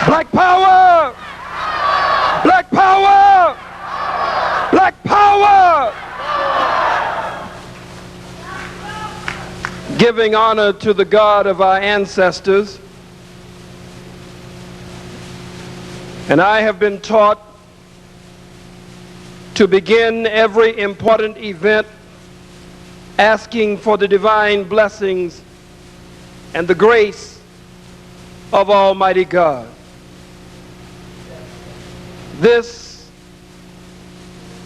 Black power! Black power! Black power! Giving honor to the God of our ancestors. And I have been taught to begin every important event asking for the divine blessings and the grace of Almighty God. This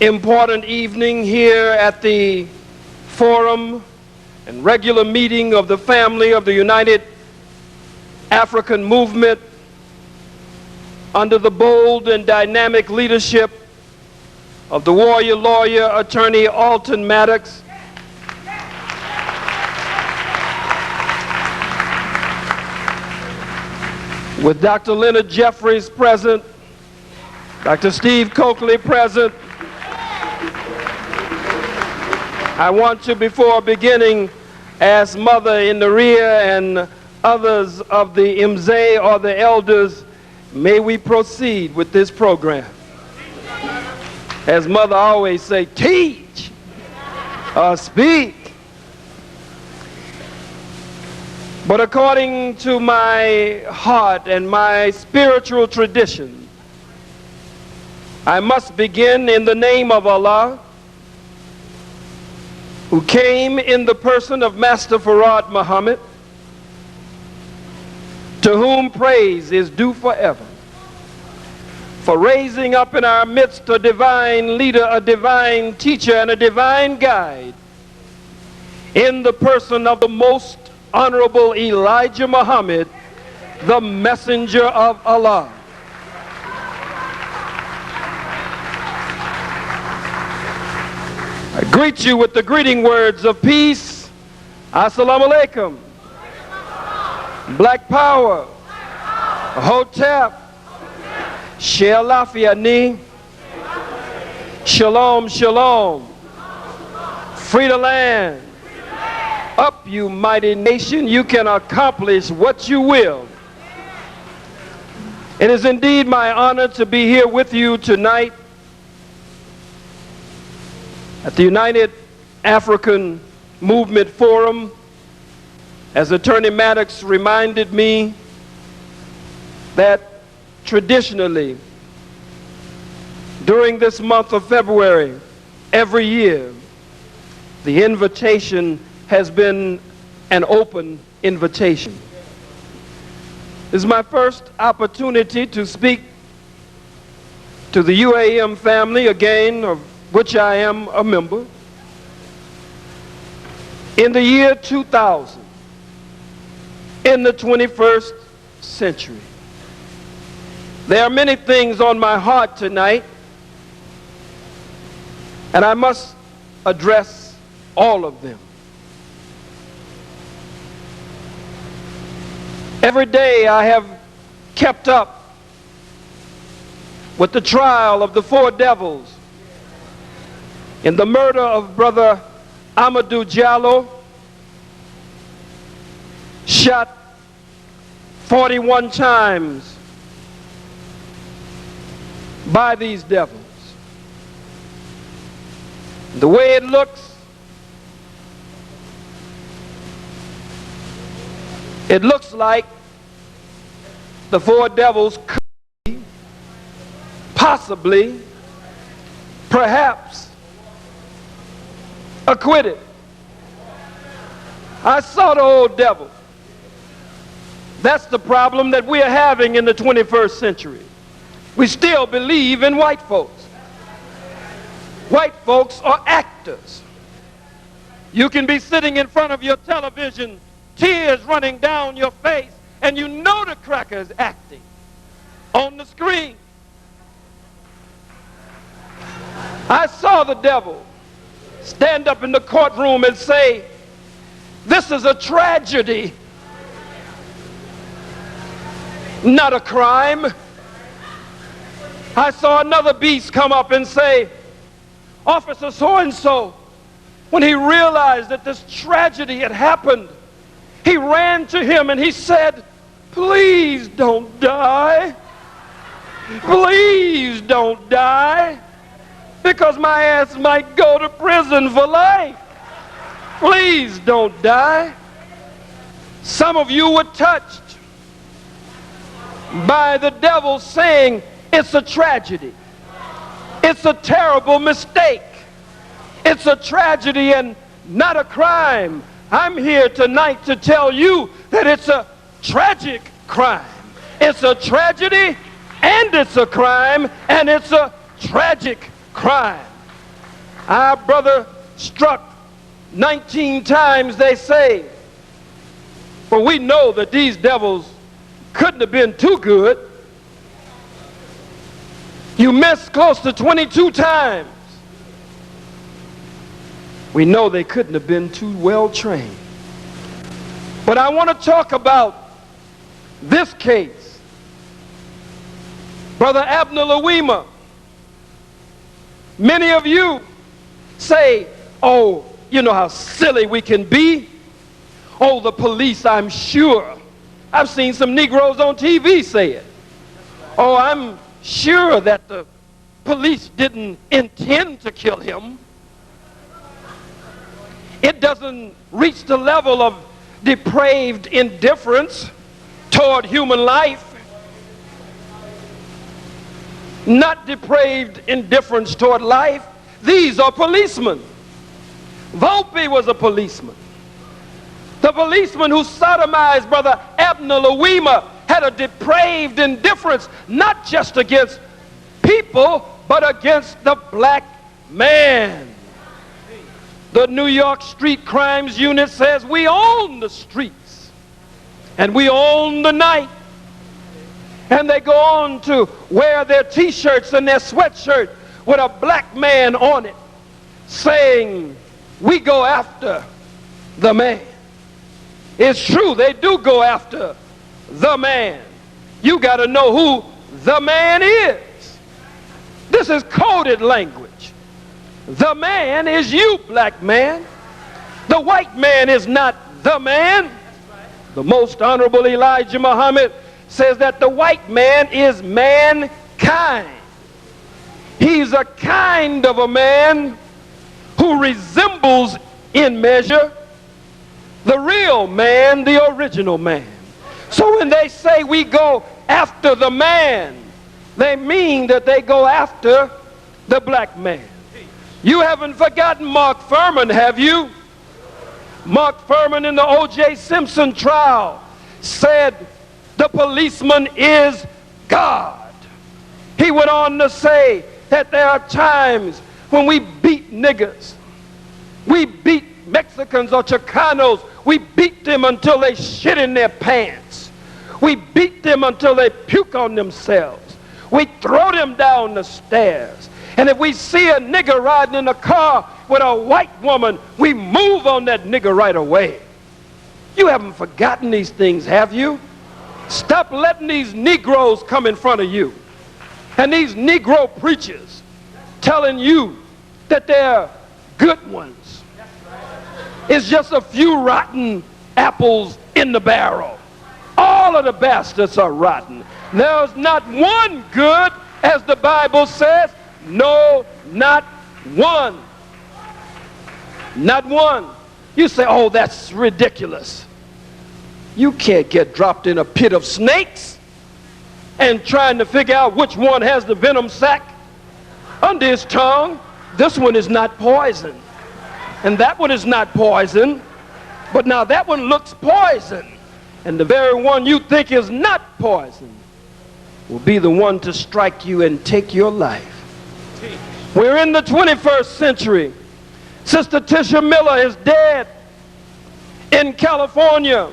important evening here at the forum and regular meeting of the family of the United African Movement under the bold and dynamic leadership of the warrior lawyer attorney Alton Maddox, with Dr. Leonard Jeffries present, Dr. Steve Coakley present. I want to, before beginning, ask Mother in the rear and others of the Mzee or the elders, may we proceed with this program. As Mother always say, teach or speak. But according to my heart and my spiritual tradition, I must begin in the name of Allah, who came in the person of Master Farad Muhammad, to whom praise is due forever, for raising up in our midst a divine leader, a divine teacher, and a divine guide in the person of the most honorable Elijah Muhammad, the messenger of Allah. I greet you with the greeting words of peace. Assalamu alaikum. Black power. Hotep. Shealafiani. Shalom, shalom. Free the land. Up, you mighty nation, you can accomplish what you will. It is indeed my honor to be here with you tonight at the United African Movement Forum, as Attorney Maddox reminded me that traditionally, during this month of February, every year, the invitation has been an open invitation. This is my first opportunity to speak to the UAM family, again, of which I am a member. In the year 2000, in the 21st century. There are many things on my heart tonight, and I must address all of them. Every day I have kept up with the trial of the four devils in the murder of Brother Amadou Diallo, shot 41 times by these devils. The way it looks, it looks like the four devils could be, possibly, perhaps, acquitted. I saw the old devil. That's the problem that we are having in the 21st century. We still believe in white folks. White folks are actors. You can be sitting in front of your television, tears running down your face, and you know the cracker is acting on the screen. I saw the devil stand up in the courtroom and say, "This is a tragedy, not a crime." I saw another beast come up and say, "Officer so-and-so, when he realized that this tragedy had happened, he ran to him and he said, 'Please don't die. Please don't die, because my ass might go to prison for life. Please don't die. Some of you were touched by the devil saying it's a tragedy. It's a terrible mistake. It's a tragedy and not a crime. I'm here tonight to tell you that it's a tragic crime. It's a tragedy and it's a crime, and it's a tragic crime. Our brother struck 19 times, they say. For we know that these devils couldn't have been too good. You missed close to 22 times. We know they couldn't have been too well trained. But I want to talk about this case. Brother Abner Louima. Many of you say, oh, you know how silly we can be. Oh, the police, I'm sure. I've seen some Negroes on TV say it. Oh, I'm sure that the police didn't intend to kill him. It doesn't reach the level of depraved indifference toward human life. Not depraved indifference toward life. These are policemen. Volpe was a policeman. The policeman who sodomized Brother Abner Louima had a depraved indifference, not just against people, but against the black man. The New York Street Crimes Unit says we own the streets and we own the night. And they go on to wear their t-shirts and their sweatshirt with a black man on it, saying, we go after the man. It's true, they do go after the man. You got to know who the man is. This is coded language. The man is you, black man. The white man is not the man. The most honorable Elijah Muhammad says that the white man is mankind. He's a kind of a man who resembles in measure the real man, the original man. So when they say we go after the man, they mean that they go after the black man. You haven't forgotten Mark Furman, have you? Mark Furman in the O.J. Simpson trial said the policeman is God. He went on to say that there are times when we beat niggers. We beat Mexicans or Chicanos. We beat them until they shit in their pants. We beat them until they puke on themselves. We throw them down the stairs. And if we see a nigger riding in a car with a white woman, we move on that nigger right away. You haven't forgotten these things, have you? Stop letting these Negroes come in front of you. And these Negro preachers telling you that they're good ones. It's just a few rotten apples in the barrel. All of the bastards are rotten. There's not one good, as the Bible says. No, not one. Not one. You say, oh, that's ridiculous. You can't get dropped in a pit of snakes and trying to figure out which one has the venom sac under his tongue. This one is not poison. And that one is not poison. But now that one looks poison. And the very one you think is not poison will be the one to strike you and take your life. We're in the 21st century. Sister Tisha Miller is dead in California,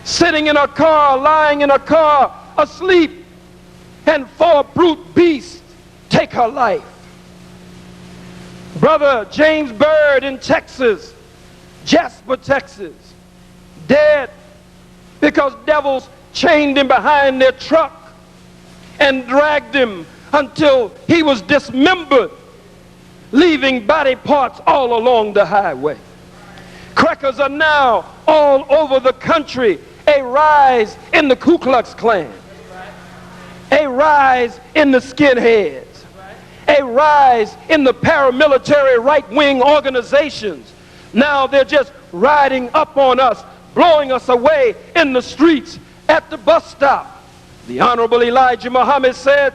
sitting in a car, lying in a car, asleep, and four brute beasts take her life. Brother James Byrd in Texas, Jasper, Texas, dead because devils chained him behind their truck and dragged him until he was dismembered, leaving body parts all along the highway. Crackers are now all over the country. A rise in the Ku Klux Klan. A rise in the skinheads, a rise in the paramilitary right-wing organizations. Now they're just riding up on us, blowing us away in the streets, at the bus stop. The Honorable Elijah Muhammad said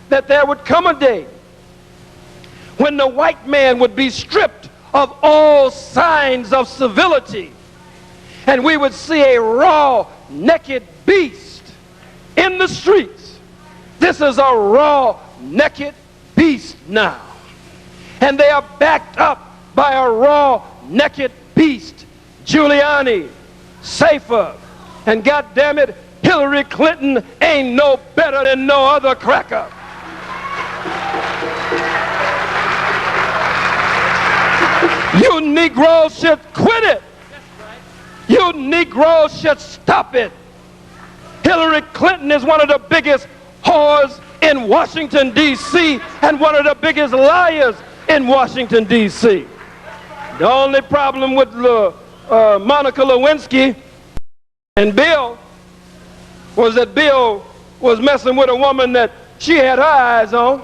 that there would come a day when the white man would be stripped of all signs of civility, and we would see a raw, naked beast in the streets. This is a raw, naked beast now. And they are backed up by a raw, naked beast. Giuliani, Safer, and goddammit, Hillary Clinton ain't no better than no other cracker. You Negroes should quit it. You Negroes should stop it. Hillary Clinton is one of the biggest whores in Washington, D.C., and one of the biggest liars in Washington, D.C. The only problem with Monica Lewinsky and Bill was that Bill was messing with a woman that she had her eyes on.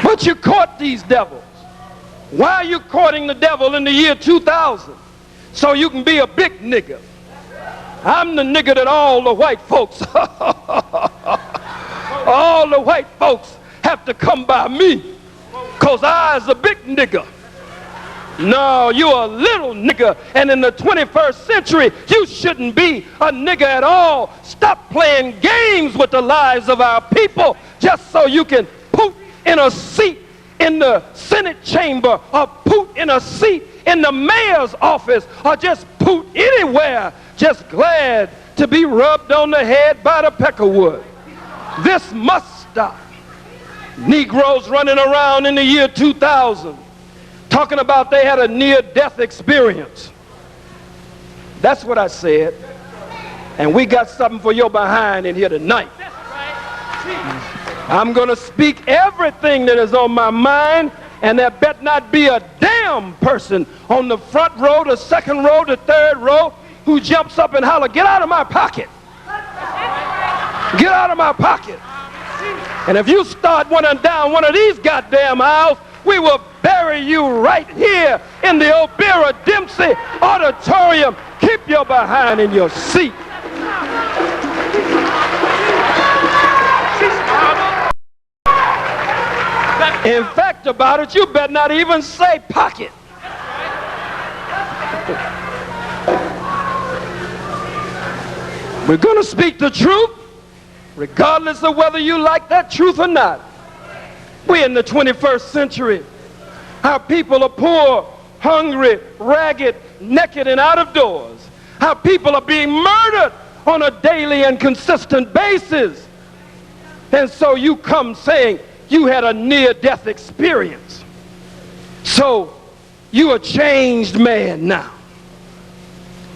But you caught these devils. Why are you courting the devil in the year 2000? So you can be a big nigga. I'm the nigga that all the white folks, all the white folks have to come by me, because I's a big nigga. No, you're a little nigga, and in the 21st century, you shouldn't be a nigga at all. Stop playing games with the lives of our people just so you can poot in a seat in the Senate chamber, or poot in a seat in the mayor's office, or just poot anywhere, just glad to be rubbed on the head by the peckerwood. This must stop. Negroes running around in the year 2000 talking about they had a near-death experience. That's what I said. And we got something for your behind in here tonight. I'm going to speak everything that is on my mind, and there better not be a damn person on the front row, the second row, the third row who jumps up and holler, "Get out of my pocket. Get out of my pocket." And if you start running down one of these goddamn aisles, we will bury you right here in the Obira Dempsey Auditorium. Keep your behind in your seat. In fact about it, you better not even say pocket. We're going to speak the truth, regardless of whether you like that truth or not. We're in the 21st century. Our people are poor, hungry, ragged, naked, and out of doors. Our people are being murdered on a daily and consistent basis. And so you come saying you had a near-death experience. So you're a changed man now.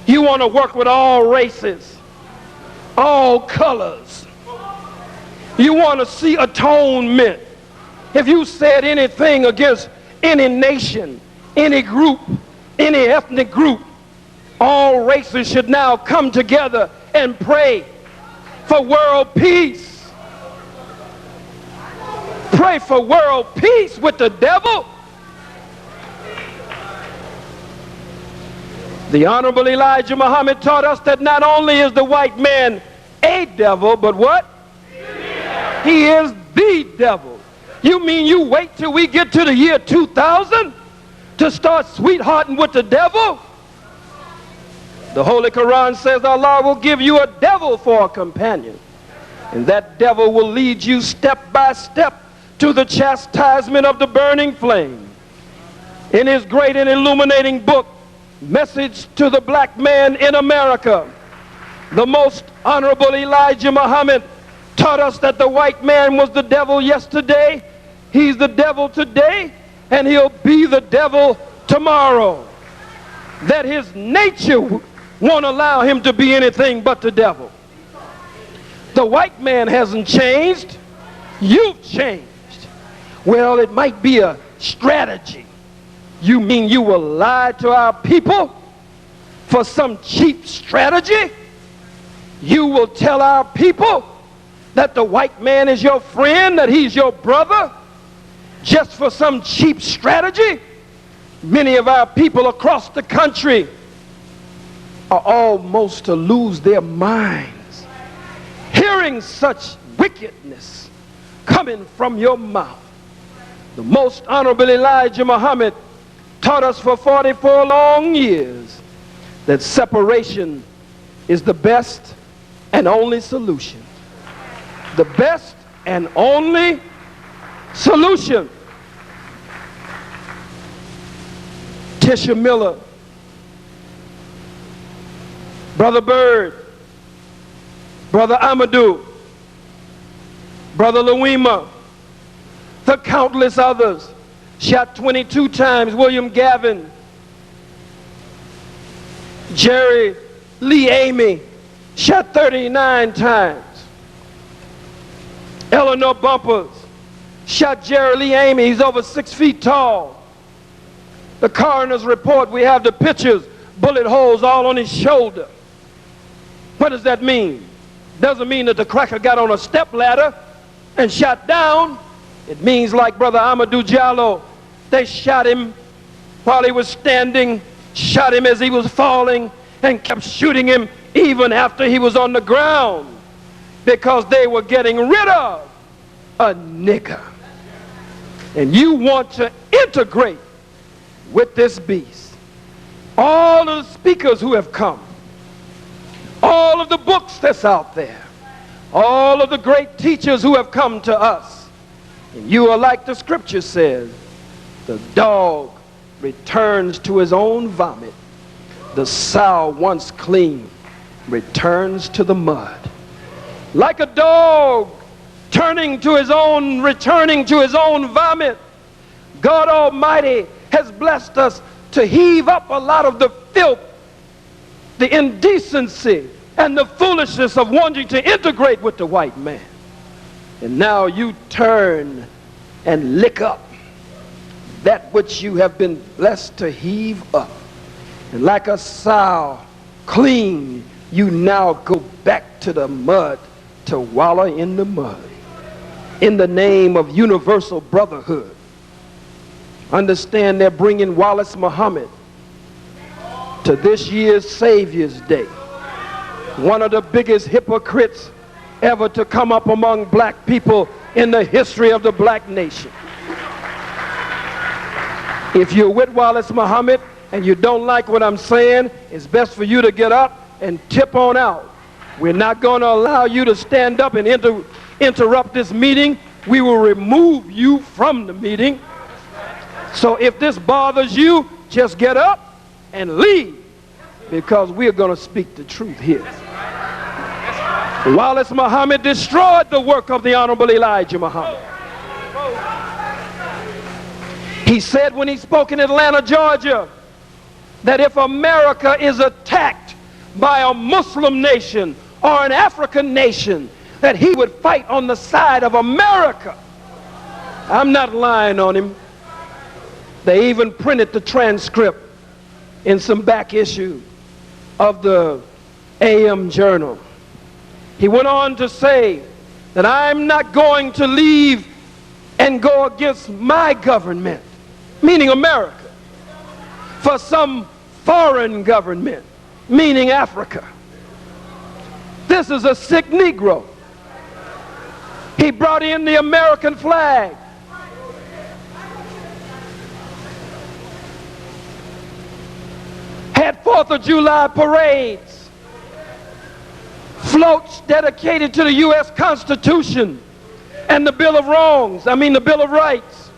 You want to work with all races, all colors. You want to see atonement. If you said anything against any nation, any group, any ethnic group, all races should now come together and pray for world peace. Pray for world peace with the devil. The Honorable Elijah Muhammad taught us that not only is the white man a devil, but what? He is the devil. You mean you wait till we get to the year 2000 to start sweethearting with the devil? The Holy Quran says Allah will give you a devil for a companion, and that devil will lead you step by step to the chastisement of the burning flame. In his great and illuminating book, Message to the Black Man in America, the Most Honorable Elijah Muhammad taught us that the white man was the devil yesterday, he's the devil today, and he'll be the devil tomorrow. That his nature won't allow him to be anything but the devil. The white man hasn't changed, you've changed. Well, it might be a strategy. You mean you will lie to our people for some cheap strategy, you will tell our people that the white man is your friend, that he's your brother, just for some cheap strategy? Many of our people across the country are almost to lose their minds hearing such wickedness coming from your mouth. The most honorable Elijah Muhammad taught us for 44 long years that separation is the best and only solution. The best and only solution. Tisha Miller, Brother Bird, Brother Amadou, Brother Louima, the countless others, shot 22 times. William Gavin, Jerry Lee Amy, shot 39 times. Eleanor Bumpers shot Jerry Lee Amy. He's over 6 feet tall. The coroner's report, we have the pictures, bullet holes all on his shoulder. What does that mean? Doesn't mean that the cracker got on a step ladder and shot down. It means, like Brother Amadou Diallo, they shot him while he was standing, shot him as he was falling, and kept shooting him even after he was on the ground, because they were getting rid of a nigger. And you want to integrate with this beast. All of the speakers who have come, all of the books that's out there, all of the great teachers who have come to us, and you are like the scripture says, the dog returns to his own vomit. The sow, once clean, returns to the mud. Like a dog returning to his own vomit, God Almighty has blessed us to heave up a lot of the filth, the indecency, and the foolishness of wanting to integrate with the white man. And now you turn and lick up that which you have been blessed to heave up. And like a sow clean, you now go back to the mud to wallow in the mud. In the name of universal brotherhood, understand they're bringing Wallace Muhammad to this year's Savior's Day. One of the biggest hypocrites ever to come up among black people in the history of the black nation. If you're with Wallace Muhammad and you don't like what I'm saying, it's best for you to get up and tip on out. We're not going to allow you to stand up and interrupt this meeting. We will remove you from the meeting. So if this bothers you, just get up and leave, because we're going to speak the truth here. Wallace Muhammad destroyed the work of the Honorable Elijah Muhammad. He said when he spoke in Atlanta, Georgia, that if America is attacked by a Muslim nation or an African nation, that he would fight on the side of America. I'm not lying on him. They even printed the transcript in some back issue of the AM Journal. He went on to say that I'm not going to leave and go against my government, meaning America, for some foreign government, meaning Africa. This is a sick Negro. He brought in the American flag. Had 4th of July parades, floats dedicated to the U.S. Constitution and the Bill of Rights.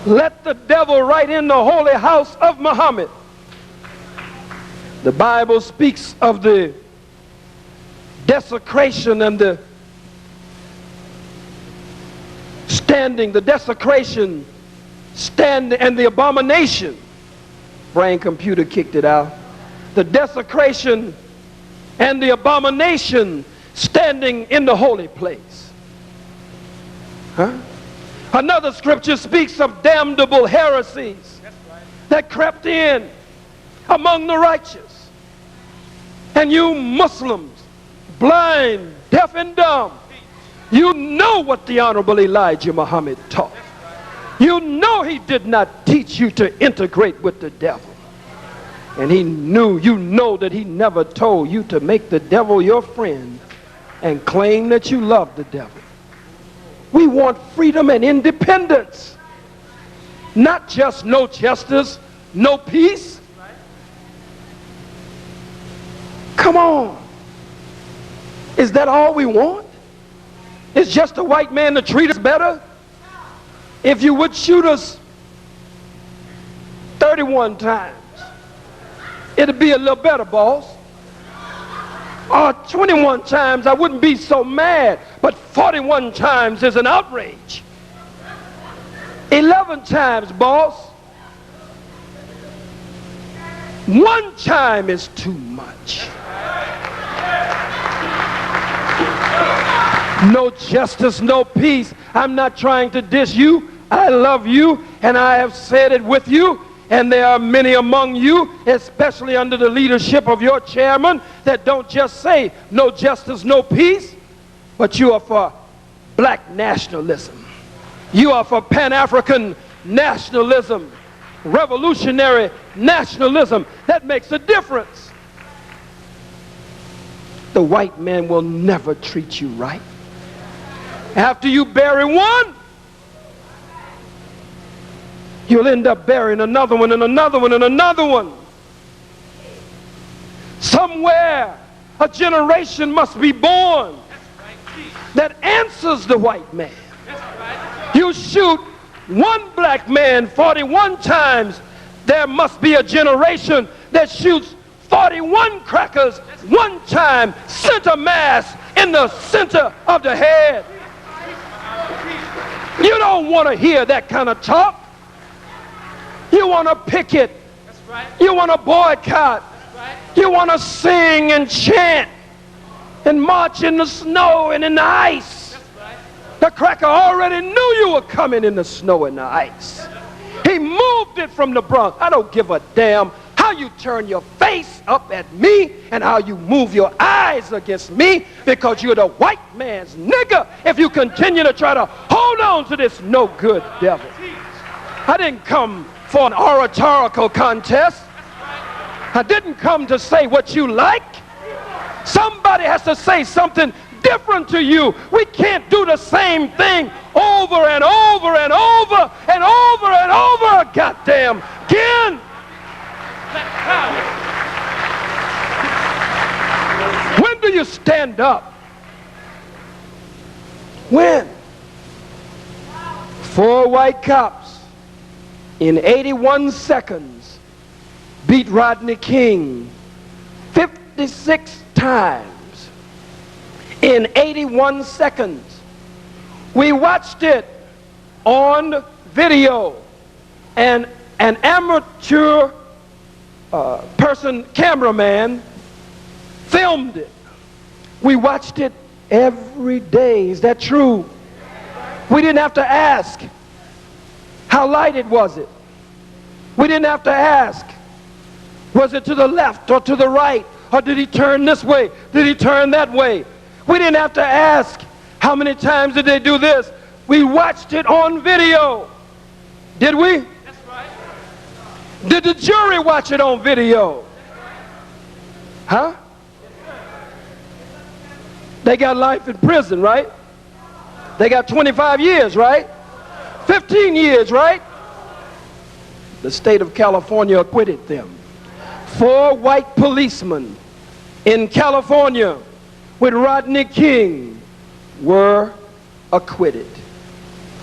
Let the devil right in the holy house of Muhammad. The Bible speaks of the desecration and the desecration, and the abomination. Brain computer kicked it out. The desecration and the abomination standing in the holy place. Another scripture speaks of damnable heresies that crept in among the righteous. And you Muslims, blind, deaf, and dumb, you know what the Honorable Elijah Muhammad taught. You know he did not teach you to integrate with the devil. And you know that he never told you to make the devil your friend and claim that you love the devil. We want freedom and independence. Not just no justice, no peace. Come on. Is that all we want? Is just a white man to treat us better? If you would shoot us 31 times, it'd be a little better, boss. Or 21 times, I wouldn't be so mad. But 41 times is an outrage. 11 times, boss. 1 time is too much. No justice, no peace. I'm not trying to diss you. I love you, and I have said it with you. And there are many among you, especially under the leadership of your chairman, that don't just say no justice, no peace, but you are for black nationalism. You are for Pan-African nationalism, revolutionary nationalism. That makes a difference. The white man will never treat you right. After you bury one, you'll end up burying another one and another one and another one. Somewhere a generation must be born that answers the white man. You shoot one black man 41 times, there must be a generation that shoots 41 crackers 1 time, center mass in the center of the head. You don't want to hear that kind of talk. You want to picket. You want to boycott. You want to sing and chant and march in the snow and in the ice. The cracker already knew you were coming in the snow and the ice. He moved it from the Bronx. I don't give a damn how you turn your face up at me and how you move your eyes against me, because you're the white man's nigger if you continue to try to hold on to this no good devil. I didn't come for an oratorical contest. I didn't come to say what you like. Somebody has to say something different to you. We can't do the same thing over and over and over and over and over goddamn again. When do you stand up? When? 4 white cops in 81 seconds beat Rodney King 56 times in 81 seconds. We watched it on video, and an amateur cameraman filmed it. We watched it every day. Is that true? We didn't have to ask how lighted was it. We didn't have to ask, was it to the left or to the right, or did he turn this way, did he turn that way? We didn't have to ask, how many times did they do this? We watched it on video. Did we? That's right. Did the jury watch it on video? Huh? They got life in prison, right? They got 25 years, right? 15 years, right? The state of California acquitted them. 4 white policemen in California with Rodney King were acquitted.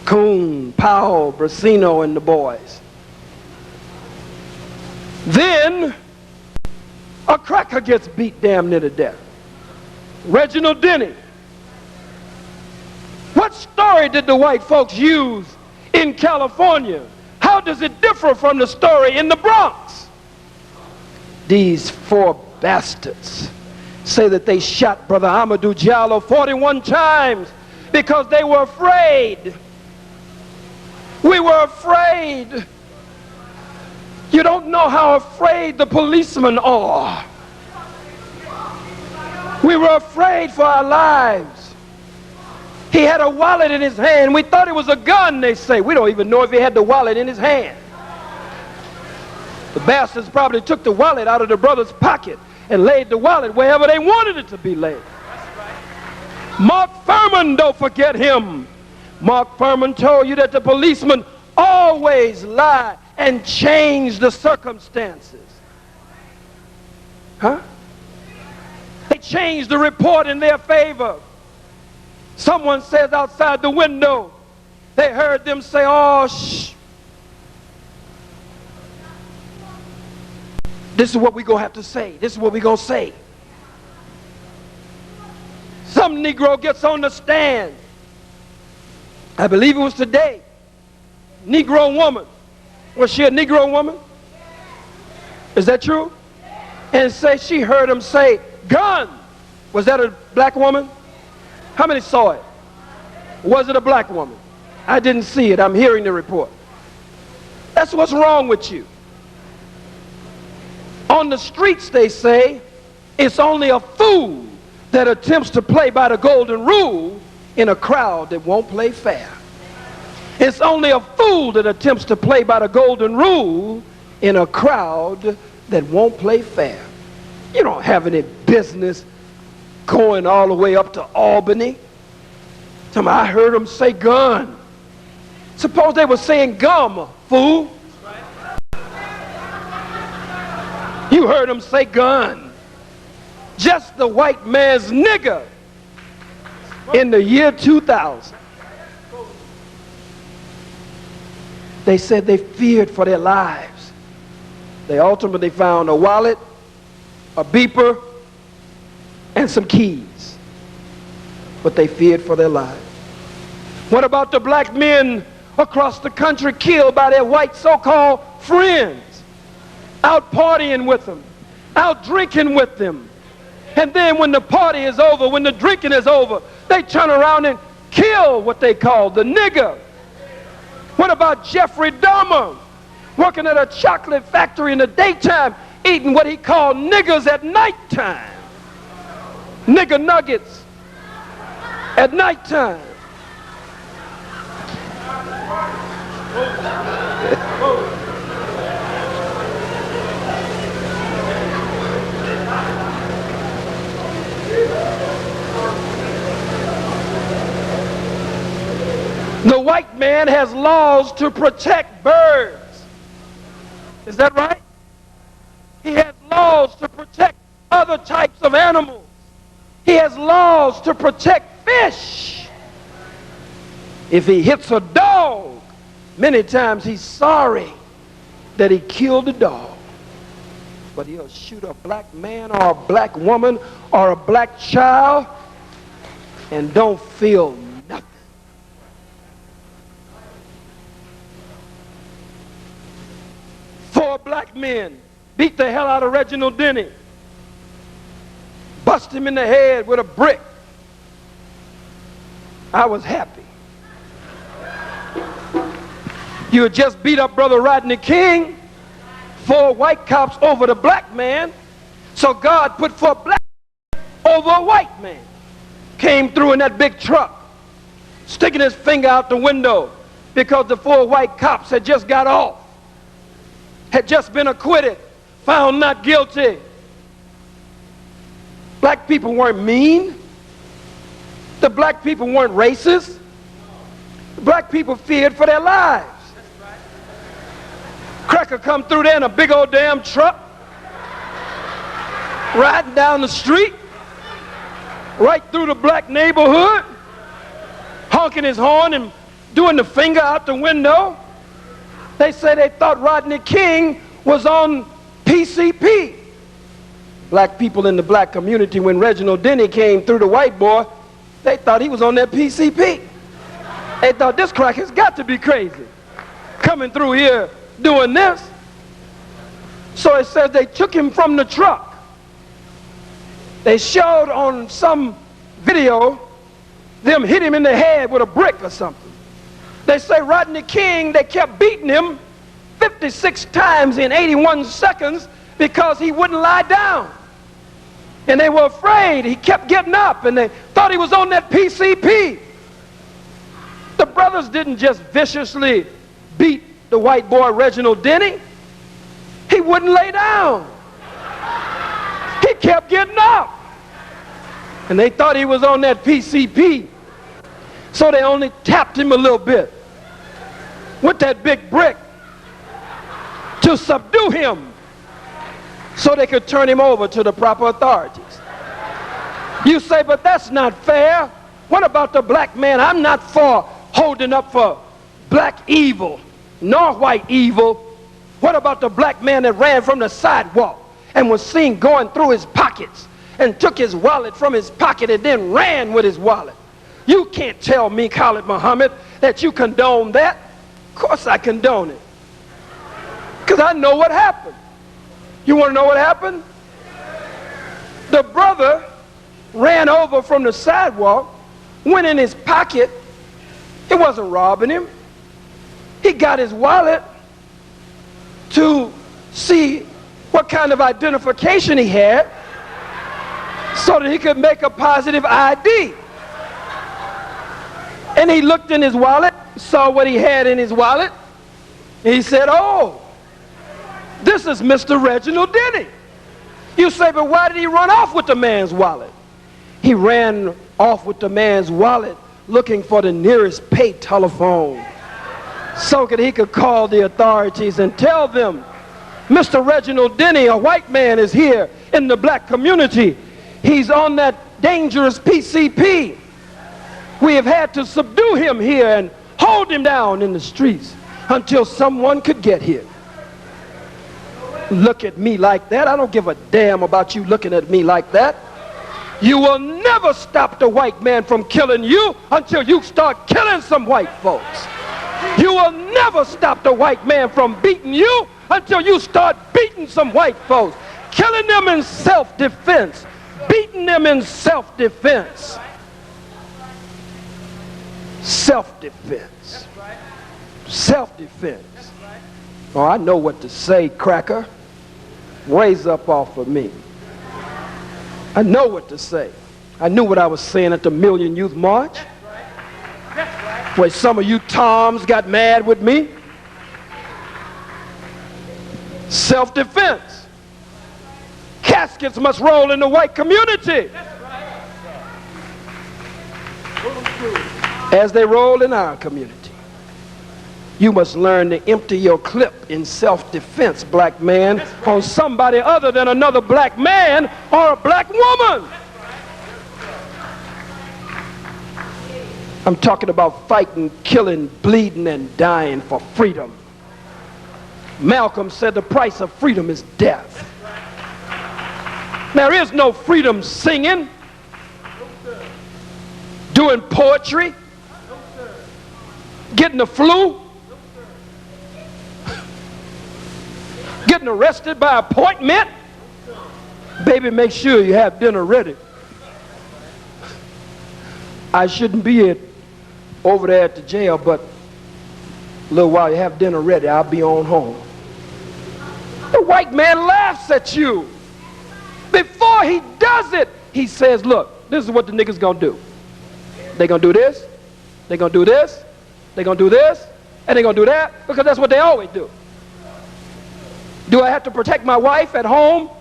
Coon, Powell, Brasino, and the boys. Then a cracker gets beat damn near to death. Reginald Denny. What story did the white folks use in California? How does it differ from the story in the Bronx? These 4 bastards say that they shot Brother Amadou Diallo 41 times because they were afraid. We were afraid. You don't know how afraid the policemen are. We were afraid for our lives. He had a wallet in his hand. We thought it was a gun, they say. We don't even know if he had the wallet in his hand. The bastards probably took the wallet out of the brother's pocket and laid the wallet wherever they wanted it to be laid. Mark Furman, don't forget him. Mark Furman told you that the policemen always lie and change the circumstances. Huh? They change the report in their favor. Someone says outside the window, they heard them say, oh, shh. This is what we're going to have to say. This is what we're going to say. Some Negro gets on the stand. I believe it was today. Negro woman. Was she a Negro woman? Is that true? And say she heard him say, gun. Was that a black woman? How many saw it? Was it a black woman? I didn't see it. I'm hearing the report. That's what's wrong with you. On the streets, they say, it's only a fool that attempts to play by the golden rule in a crowd that won't play fair. It's only a fool that attempts to play by the golden rule in a crowd that won't play fair. You don't have any business going all the way up to Albany. I heard them say gun. Suppose they were saying gum, fool. You heard them say gun. Just the white man's nigger in the year 2000. They said they feared for their lives. They ultimately found a wallet, a beeper, and some keys. But they feared for their lives. What about the black men across the country killed by their white so-called friends? Out partying with them, out drinking with them. And then when the party is over, when the drinking is over, they turn around and kill what they call the nigger. What about Jeffrey Dahmer, working at a chocolate factory in the daytime, eating what he called niggers at nighttime? Nigger nuggets at nighttime. The white man has laws to protect birds. Is that right? He has laws to protect other types of animals. He has laws to protect fish. If he hits a dog, many times he's sorry that he killed a dog. But he'll shoot a black man or a black woman or a black child and don't feel nothing. Four black men beat the hell out of Reginald Denny. Bust him in the head with a brick. I was happy. You had just beat up Brother Rodney King. 4 white cops over the black man. So God put 4 black over a white man. Came through in that big truck, sticking his finger out the window because the 4 white cops had just got off, had just been acquitted, found not guilty. Black people weren't mean. The black people weren't racist. The black people feared for their lives. Cracker come through there in a big old damn truck, riding down the street, right through the black neighborhood, honking his horn and doing the finger out the window. They say they thought Rodney King was on PCP. Black people in the black community, when Reginald Denny came through, the white boy, they thought he was on that PCP. They thought this cracker's got to be crazy, coming through here doing this. So it says they took him from the truck. They showed on some video them hit him in the head with a brick or something. They say Rodney King, they kept beating him 56 times in 81 seconds because he wouldn't lie down. And they were afraid. He kept getting up, and they thought he was on that PCP. The brothers didn't just viciously beat the white boy Reginald Denny. He wouldn't lay down. He kept getting up. And they thought he was on that PCP. So they only tapped him a little bit with that big brick to subdue him so they could turn him over to the proper authorities. You say, but that's not fair. What about the black man? I'm not for holding up for black evil nor white evil. What about the black man that ran from the sidewalk and was seen going through his pockets and took his wallet from his pocket and then ran with his wallet? You can't tell me, Khallid Muhammad, that you condone that. Of course I condone it, because I know what happened. You want to know what happened? The brother ran over from the sidewalk, went in his pocket. It wasn't robbing him. He got his wallet to see what kind of identification he had so that he could make a positive ID. And he looked in his wallet, saw what he had in his wallet, and he said, oh, this is Mr. Reginald Denny. You say, but why did he run off with the man's wallet? He ran off with the man's wallet looking for the nearest pay telephone so that he could call the authorities and tell them, Mr. Reginald Denny, a white man, is here in the black community. He's on that dangerous PCP. We have had to subdue him here and hold him down in the streets until someone could get here. Look at me like that. I don't give a damn about you looking at me like that. You will never stop the white man from killing you until you start killing some white folks. You will never stop the white man from beating you until you start beating some white folks. Killing them in self-defense. Beating them in self-defense. Self-defense. Self-defense. Oh, I know what to say, cracker. Raise up off of me. I know what to say. I knew what I was saying at the Million Youth March, where some of you Toms got mad with me. Self-defense. Caskets must roll in the white community as they roll in our community. You must learn to empty your clip in self-defense, black man, on somebody other than another black man or a black woman. I'm talking about fighting, killing, bleeding, and dying for freedom. Malcolm said the price of freedom is death. There is no freedom singing, doing poetry, getting the flu, getting arrested by appointment. Baby, make sure you have dinner ready. I shouldn't be over there at the jail, but a little while you have dinner ready, I'll be on home. The white man laughs at you. Before he does it, he says, look, this is what the niggas gonna do. They gonna do this, they gonna do this, they gonna do this, and they gonna do that, because that's what they always do. Do I have to protect my wife at home?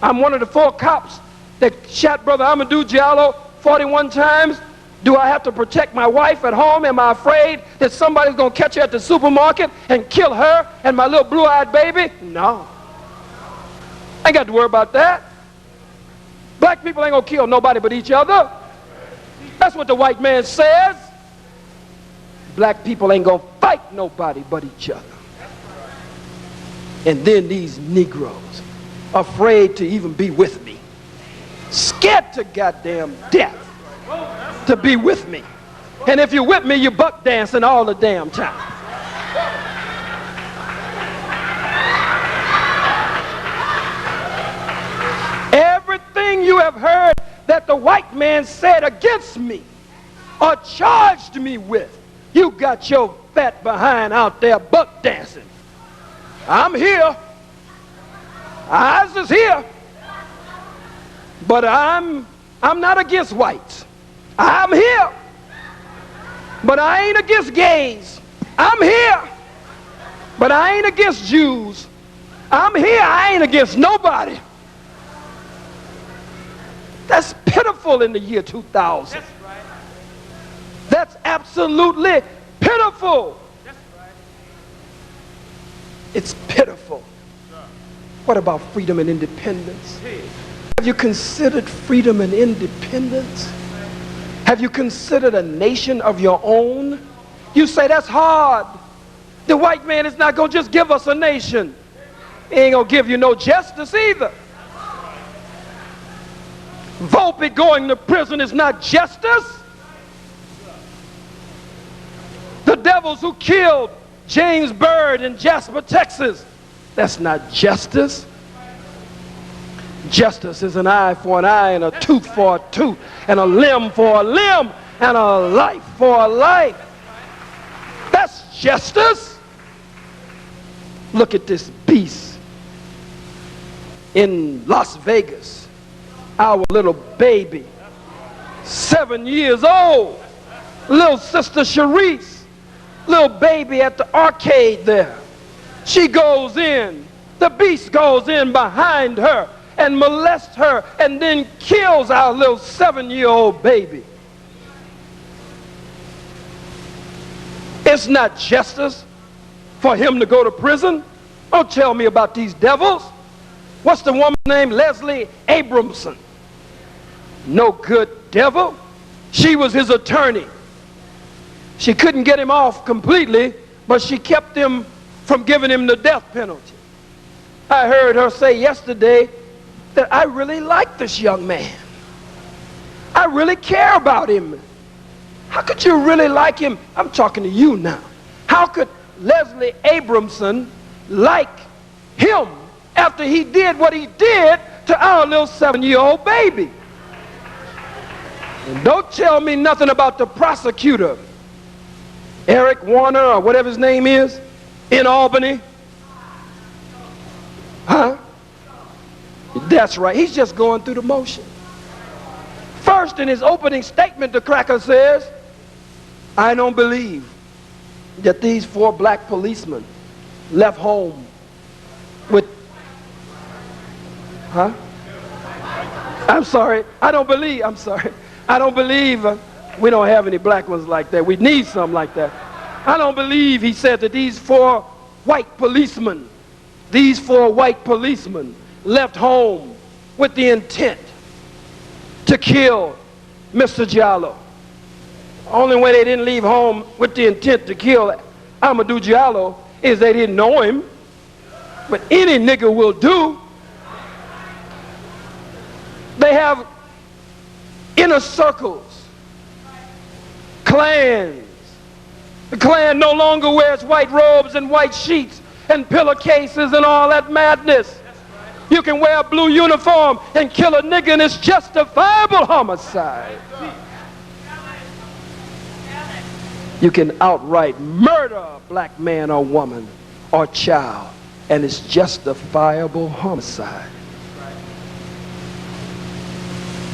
I'm one of the 4 cops that shot Brother Amadou Diallo 41 times. Do I have to protect my wife at home? Am I afraid that somebody's going to catch her at the supermarket and kill her and my little blue-eyed baby? No. I ain't got to worry about that. Black people ain't going to kill nobody but each other. That's what the white man says. Black people ain't going to fight nobody but each other. And then these Negroes, afraid to even be with me, scared to goddamn death to be with me. And if you're with me, you're buck dancing all the damn time. Everything you have heard that the white man said against me or charged me with, you got your fat behind out there buck dancing. I'm here. Ours is here. But I'm not against whites. I'm here. But I ain't against gays. I'm here. But I ain't against Jews. I'm here. I ain't against nobody. That's pitiful in the year 2000. That's right. That's absolutely pitiful. That's right. It's pitiful. What about freedom and independence? Have you considered freedom and independence? Have you considered a nation of your own? You say that's hard. The white man is not going to just give us a nation. He ain't going to give you no justice either. Volpe going to prison is not justice. The devils who killed James Byrd in Jasper, Texas, that's not justice. Justice is an eye for an eye and a tooth for a tooth and a limb for a limb and a life for a life. That's justice. Look at this beast in Las Vegas. Our little baby, 7 years old, little sister Sharice, little baby at the arcade there. She goes in, the beast goes in behind her and molests her and then kills our little 7-year-old baby. It's not justice for him to go to prison. Don't tell me about these devils. What's the woman's name? Leslie Abramson. No good devil. She was his attorney. She couldn't get him off completely, but she kept him from giving him the death penalty. I heard her say yesterday that I really like this young man. I really care about him. How could you really like him? I'm talking to you now. How could Leslie Abramson like him after he did what he did to our little 7-year-old baby? And don't tell me nothing about the prosecutor, Eric Warner or whatever his name is, in Albany. Huh? That's right. He's just going through the motion. First, in his opening statement, the cracker says, I don't believe that these 4 black policemen left home with, huh? I'm sorry. I don't believe we don't have any black ones like that. We need some like that. I don't believe, he said, that these 4 white policemen left home with the intent to kill Mr. Giallo. Only way they didn't leave home with the intent to kill Amadou Giallo is they didn't know him. But any nigga will do. They have inner circles, clans. The Klan no longer wears white robes and white sheets and pillowcases and all that madness. You can wear a blue uniform and kill a nigga and it's justifiable homicide. You can outright murder a black man or woman or child and it's justifiable homicide.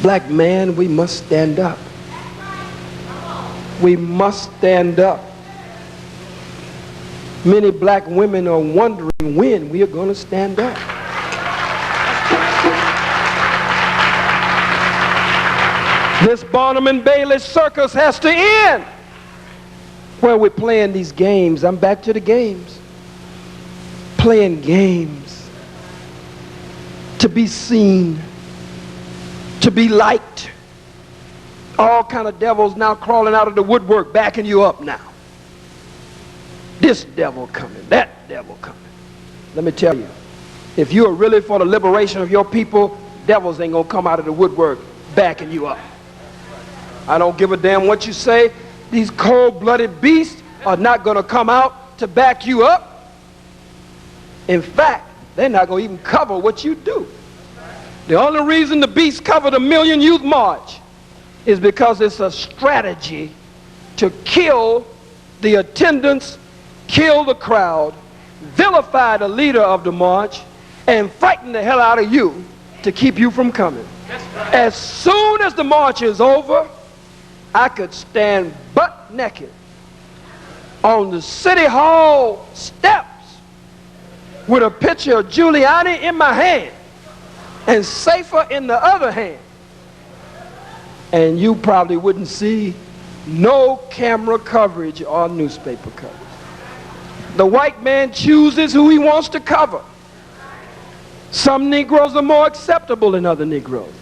Black man, we must stand up. We must stand up. Many black women are wondering when we are going to stand up. This Barnum and Bailey circus has to end. Where we're playing these games. I'm back to the games. Playing games. To be seen. To be liked. All kind of devils now crawling out of the woodwork, backing you up now. This devil coming, that devil coming. Let me tell you, if you are really for the liberation of your people, devils ain't gonna come out of the woodwork backing you up. I don't give a damn what you say. These cold-blooded beasts are not gonna come out to back you up. In fact, they're not gonna even cover what you do. The only reason the beasts covered a Million Youth March is because it's a strategy to kill the attendance, kill the crowd, vilify the leader of the march, and frighten the hell out of you to keep you from coming. As soon as the march is over, I could stand butt naked on the city hall steps with a picture of Giuliani in my hand and Safer in the other hand, and you probably wouldn't see no camera coverage or newspaper coverage. The white man chooses who he wants to cover. Some Negroes are more acceptable than other Negroes.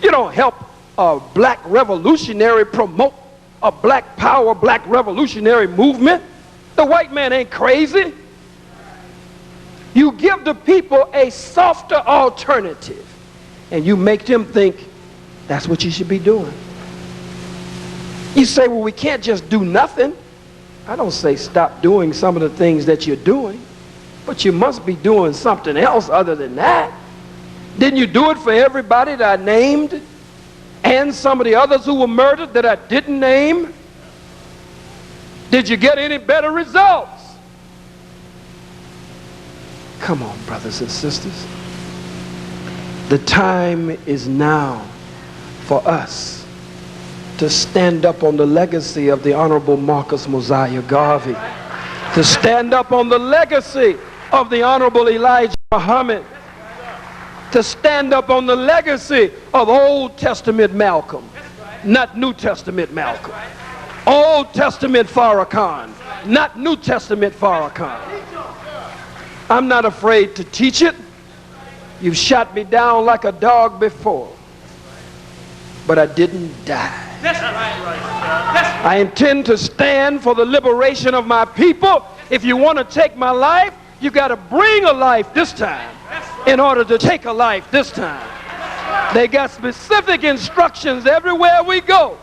You don't help a black revolutionary promote a black power, black revolutionary movement. The white man ain't crazy. You give the people a softer alternative, and you make them think that's what you should be doing. You say, well, we can't just do nothing. I don't say stop doing some of the things that you're doing, but you must be doing something else other than that. Didn't you do it for everybody that I named and some of the others who were murdered that I didn't name? Did you get any better results? Come on, brothers and sisters. The time is now for us to stand up on the legacy of the Honorable Marcus Mosiah Garvey, to stand up on the legacy of the Honorable Elijah Muhammad, to stand up on the legacy of Old Testament Malcolm, not New Testament Malcolm. Old Testament Farrakhan, not New Testament Farrakhan. I'm not afraid to teach it. You've shot me down like a dog before, but I didn't die. I intend to stand for the liberation of my people. If you want to take my life, you got to bring a life this time in order to take a life this time. They got specific instructions everywhere we go.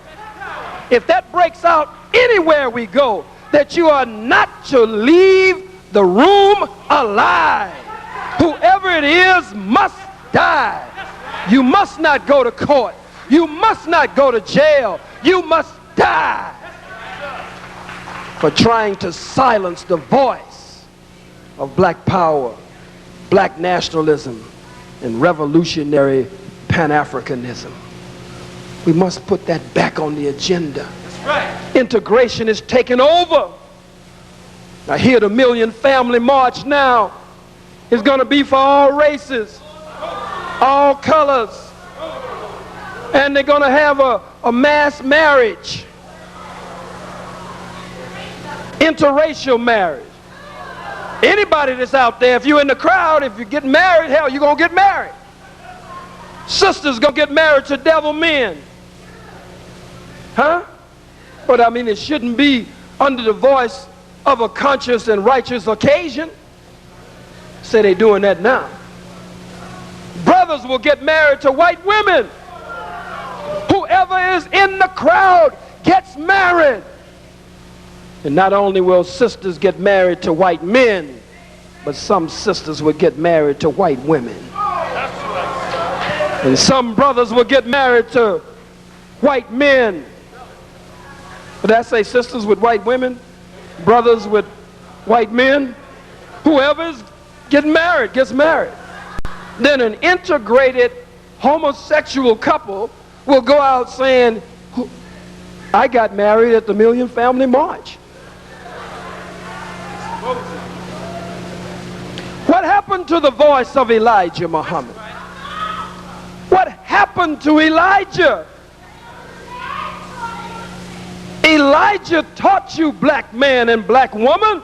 If that breaks out anywhere we go, that you are not to leave the room alive. Whoever it is must die. You must not go to court. You must not go to jail. You must die for trying to silence the voice of black power, black nationalism, and revolutionary Pan-Africanism. We must put that back on the agenda. That's right. Integration is taking over. I hear the Million Family March now is going to be for all races, all colors, and they're going to have a mass marriage, interracial marriage. Anybody that's out there, if you're in the crowd, if you get married, hell, you're going to get married. Sisters going to get married to devil men. Huh? But I mean, it shouldn't be under the voice of a conscious and righteous occasion. Say they're doing that now. Brothers will get married to white women. Whoever is in the crowd gets married. And not only will sisters get married to white men, but some sisters will get married to white women. And some brothers will get married to white men. Did I say sisters with white women? Brothers with white men? Whoever's getting married gets married. Then an integrated homosexual couple will go out saying, I got married at the Million Family March. What happened to the voice of Elijah Muhammad? What happened to Elijah? Elijah taught you, black man and black woman,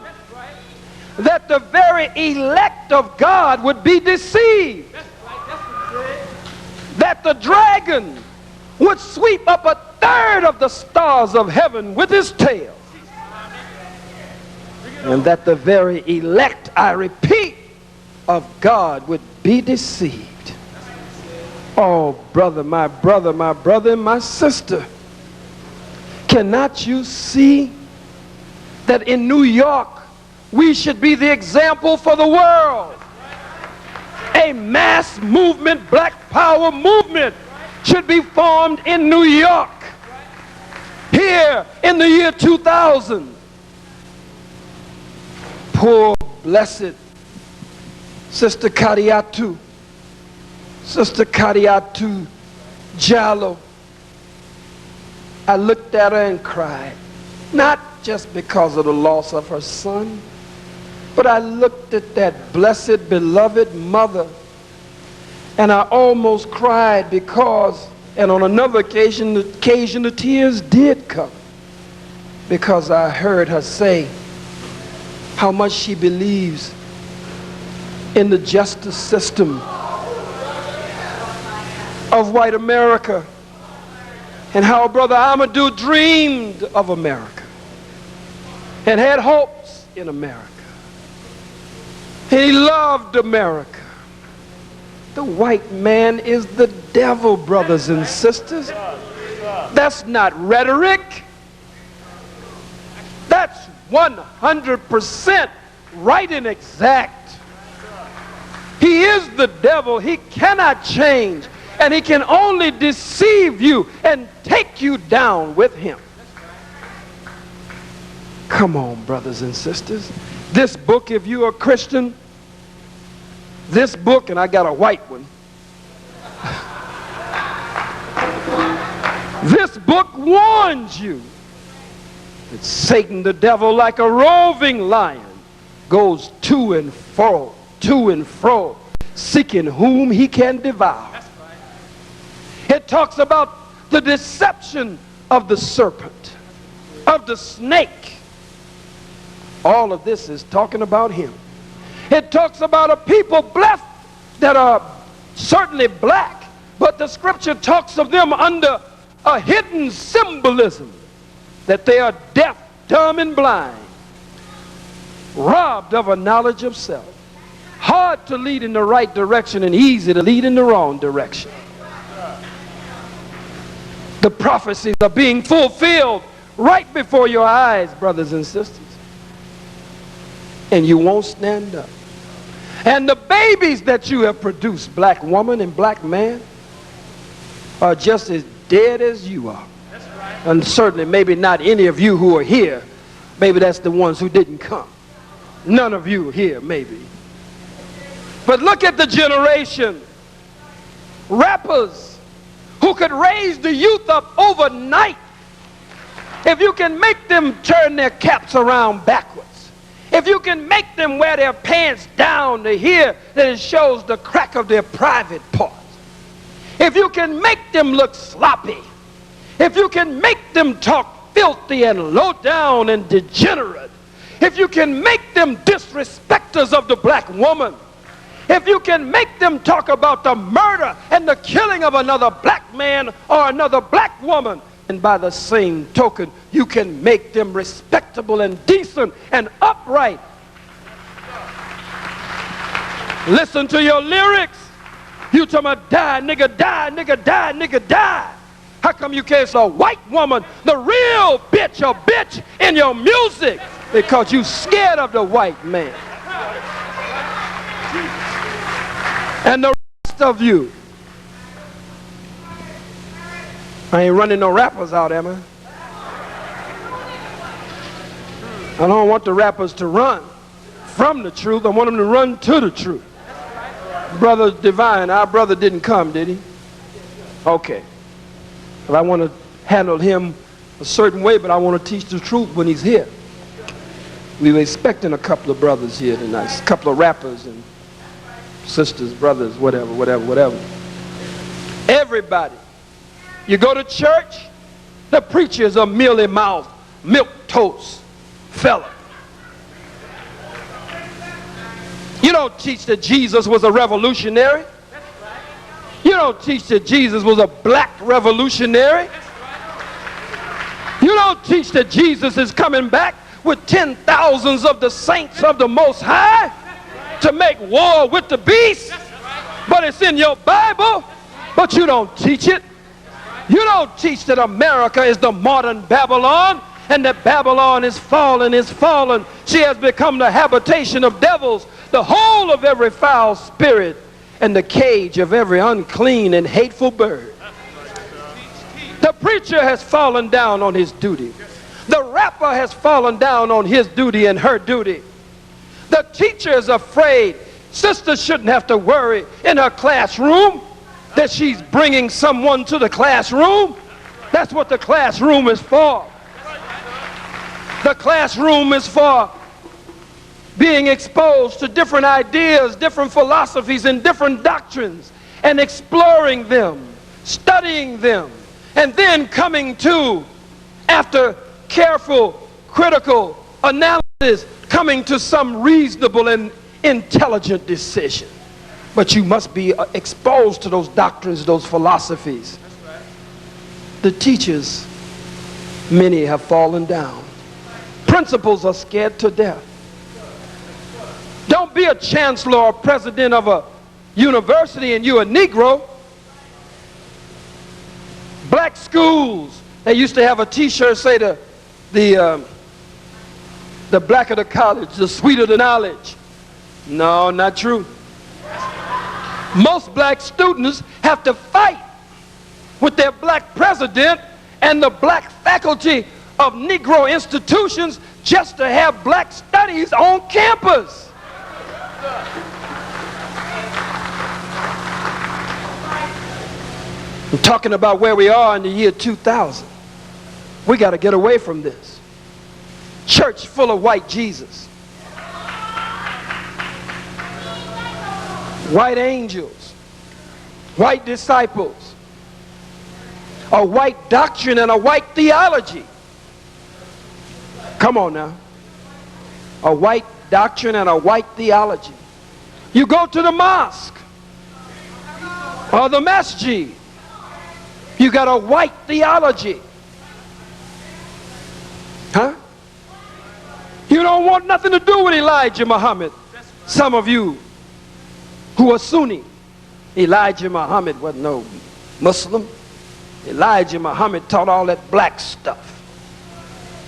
that the very elect of God would be deceived. That the dragon would sweep up a third of the stars of heaven with his tail. And that the very elect, I repeat, of God would be deceived. Oh, brother, and my sister, cannot you see that in New York we should be the example for the world? A mass movement, black power movement, should be formed in New York here in the year 2000. Poor blessed Sister Kadiatu Jallo. I looked at her and cried, not just because of the loss of her son, but I looked at that blessed, beloved mother, and I almost cried because, and on another occasion the tears did come, because I heard her say how much she believes in the justice system of white America, and how Brother Amadou dreamed of America and had hopes in America. He loved America. The white man is the devil, brothers and sisters. That's not rhetoric. That's 100% right and exact. He is the devil. He cannot change, and he can only deceive you and take you down with him. Come on, brothers and sisters. This book, if you're a Christian, this book, and I got a white one, this book warns you that Satan, the devil, like a roving lion, goes to and fro, seeking whom he can devour. It talks about the deception of the serpent, of the snake. All of this is talking about him. It talks about a people blessed that are certainly black, but the scripture talks of them under a hidden symbolism that they are deaf, dumb, and blind, robbed of a knowledge of self, hard to lead in the right direction and easy to lead in the wrong direction. The prophecies are being fulfilled right before your eyes, brothers and sisters, and you won't stand up. And the babies that you have produced, black woman and black man, are just as dead as you are. And certainly maybe not any of you who are here. Maybe that's the ones who didn't come. None of you here, maybe. But look at the generation. Rappers who could raise the youth up overnight. If you can make them turn their caps around backwards, if you can make them wear their pants down to hear that it shows the crack of their private parts, if you can make them look sloppy, if you can make them talk filthy and low down and degenerate, if you can make them disrespecters of the black woman, if you can make them talk about the murder and the killing of another black man or another black woman, and by the same token, you can make them respectable and decent and upright. Listen to your lyrics. You talking about die, nigga, die, nigga, die, nigga, die. How come you can't say a white woman, the real bitch or bitch in your music? Because you scared of the white man. And the rest of you, I ain't running no rappers out, am I? I don't want the rappers to run from the truth. I want them to run to the truth. Brother Divine, our brother didn't come, did he? Okay. Well, I want to handle him a certain way, but I want to teach the truth when he's here. We were expecting a couple of brothers here tonight, a couple of rappers and sisters, brothers, whatever. Everybody. You go to church, the preacher is a mealy-mouthed, milk-toast fella. You don't teach that Jesus was a revolutionary. You don't teach that Jesus was a black revolutionary. You don't teach that Jesus is coming back with 10,000s of the saints of the Most High to make war with the beast. But it's in your Bible, but you don't teach it. You don't teach that America is the modern Babylon, and that Babylon is fallen. She has become the habitation of devils, the hole of every foul spirit, and the cage of every unclean and hateful bird. The preacher has fallen down on his duty. The rapper has fallen down on his duty and her duty. The teacher is afraid. Sister shouldn't have to worry in her classroom that she's bringing someone to the classroom. That's what the classroom is for. The classroom is for being exposed to different ideas, different philosophies, and different doctrines, and exploring them, studying them, and then coming to, after careful, critical analysis, coming to some reasonable and intelligent decision. But you must be exposed to those doctrines, those philosophies. The teachers, many have fallen down. Principals are scared to death. Don't be a chancellor or president of a university and you're a Negro. Black schools, they used to have a t-shirt say the blacker the college, the sweeter the knowledge. No, not true. Most black students have to fight with their black president and the black faculty of Negro institutions just to have black studies on campus. I'm talking about where we are in the year 2000. We got to get away from this. Church full of white Jesus. White angels. White disciples. A white doctrine and a white theology. Come on now. A white doctrine and a white theology. You go to the mosque or the masjid, you got a white theology. Huh? You don't want nothing to do with Elijah Muhammad. Some of you who are Sunni, Elijah Muhammad wasn't no Muslim. Elijah Muhammad taught all that black stuff.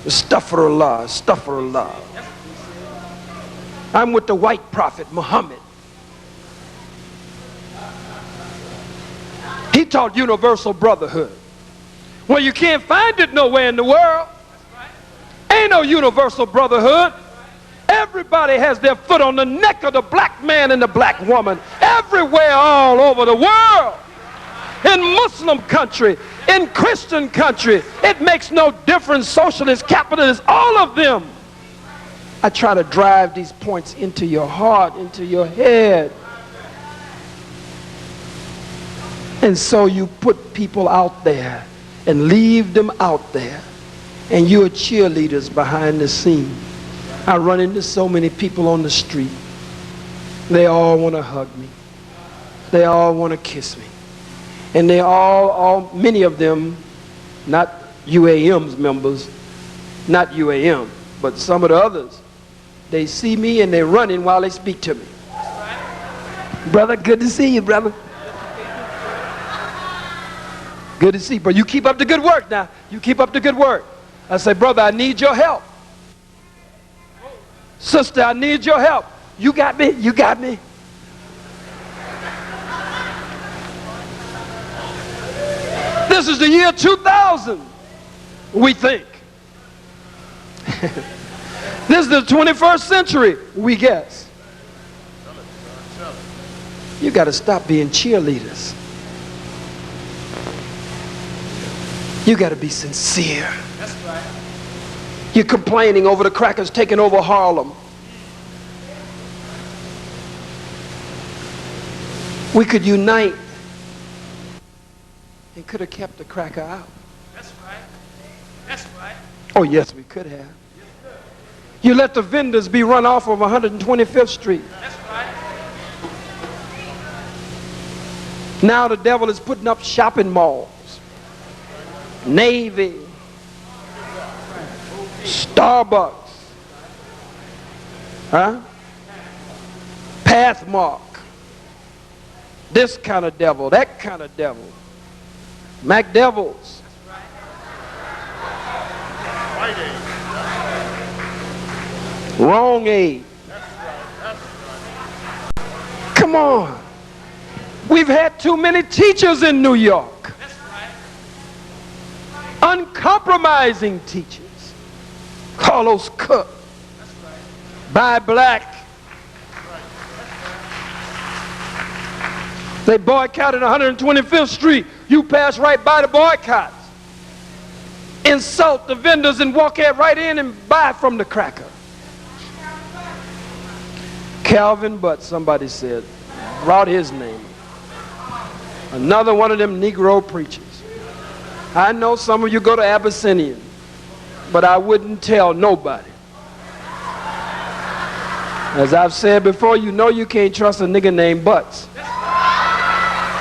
Astaghfirullah, astaghfirullah. I'm with the white prophet Muhammad. He taught universal brotherhood. Well, you can't find it nowhere in the world. Ain't no universal brotherhood. Everybody has their foot on the neck of the black man and the black woman. Everywhere, all over the world. In Muslim country, in Christian country, it makes no difference. Socialist, capitalist, all of them. I try to drive these points into your heart, into your head. And so you put people out there and leave them out there. And you're cheerleaders behind the scene. I run into so many people on the street. They all want to hug me. They all want to kiss me. And they all, many of them, not UAM's members, not UAM, but some of the others, they see me and they're running while they speak to me. Brother, good to see you, brother. Good to see you. But you keep up the good work now. You keep up the good work. I say, brother, I need your help. Sister, I need your help. You got me? You got me? This is the year 2000, we think. This is the 21st century, we guess. You got to stop being cheerleaders. You got to be sincere. That's right. You're complaining over the crackers taking over Harlem. We could unite and could have kept the cracker out. That's right. That's right. Oh, yes, we could have. You let the vendors be run off of 125th Street. That's right. Now the devil is putting up shopping malls. Navy, Starbucks, huh? Pathmark, this kind of devil, that kind of devil, Mac Devils. Wrong aid. Come on. We've had too many teachers in New York. Uncompromising teachers. Carlos Cook. Buy black, They boycotted 125th Street. You pass right by the boycotts. Insult the vendors and walk right in and buy from the cracker. Calvin Butt, somebody said, brought his name. Another one of them Negro preachers. I know some of you go to Abyssinian, but I wouldn't tell nobody. As I've said before, you know you can't trust a nigga named Butts.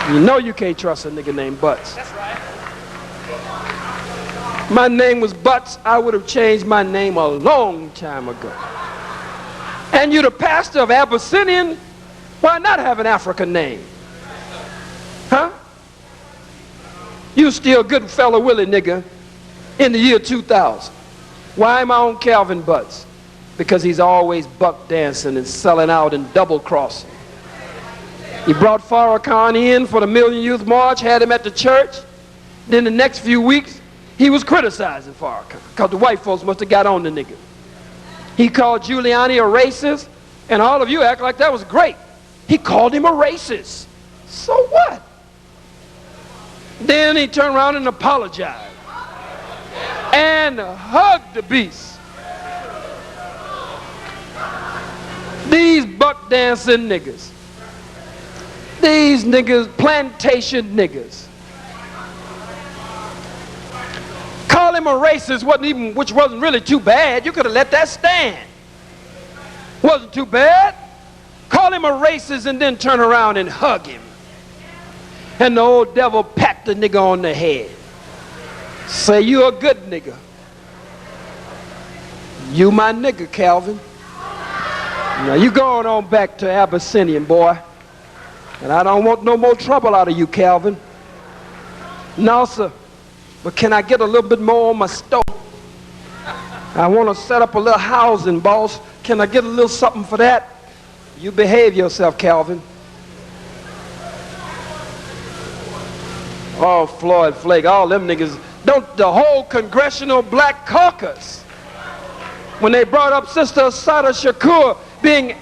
You know you can't trust a nigga named Butts. That's right. My name was Butts, I would have changed my name a long time ago. And you're the pastor of Abyssinian, why not have an African name? Huh? You still good fella Willie nigga in the year 2000. Why am I on Calvin Butts? Because he's always buck dancing and selling out and double crossing. He brought Farrakhan in for the Million Youth March, had him at the church. Then the next few weeks, he was criticizing Farrakhan because the white folks must have got on the nigga. He called Giuliani a racist, and all of you act like that was great. He called him a racist. So what? Then he turned around and apologized and hugged the beast. These buck dancing niggas. These niggas, plantation niggas. Call him a racist, which wasn't really too bad. You could have let that stand. Wasn't too bad. Call him a racist and then turn around and hug him. And the old devil pat the nigga on the head. Say, you a good nigga. You my nigga, Calvin. Now you going on back to Abyssinian, boy. And I don't want no more trouble out of you, Calvin. No, sir. But can I get a little bit more on my stove? I want to set up a little housing, boss. Can I get a little something for that? You behave yourself, Calvin. Oh, Floyd Flake, all them niggas. Don't the whole Congressional Black Caucus, when they brought up Sister Assata Shakur being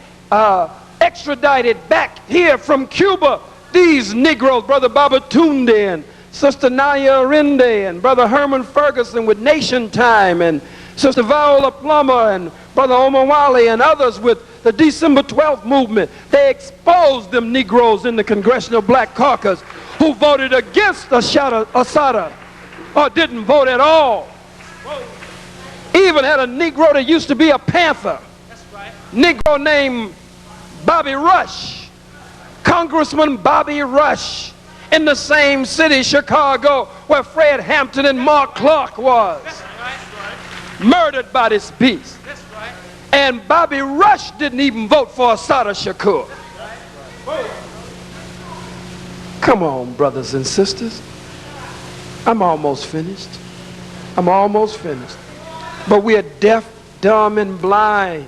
extradited back here from Cuba, these Negroes, Brother Babatunde and Sister Naya Arinde and Brother Herman Ferguson with Nation Time and Sister Viola Plummer and Brother Omar Wally and others with the December 12th movement, they exposed them Negroes in the Congressional Black Caucus who voted against Assata or didn't vote at all. Even had a Negro that used to be a Panther. That's right. Negro named Bobby Rush. Congressman Bobby Rush in the same city, Chicago, where Fred Hampton and Mark Clark was. That's right. Murdered by this beast. That's right. And Bobby Rush didn't even vote for Assata Shakur. Right. Come on, brothers and sisters. I'm almost finished. I'm almost finished. But we are deaf, dumb, and blind.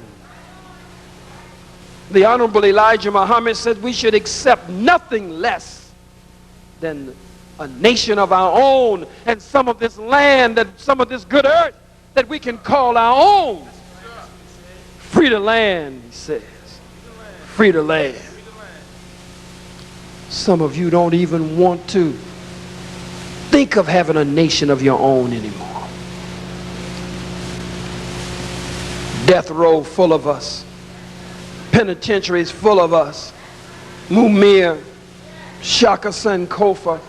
The Honorable Elijah Muhammad said we should accept nothing less than a nation of our own and some of this land, that some of this good earth that we can call our own. Free the land, he says. Free the land. Some of you don't even want to think of having a nation of your own anymore. Death row full of us. Penitentiaries full of us. Mumia, Shaka Sankofa,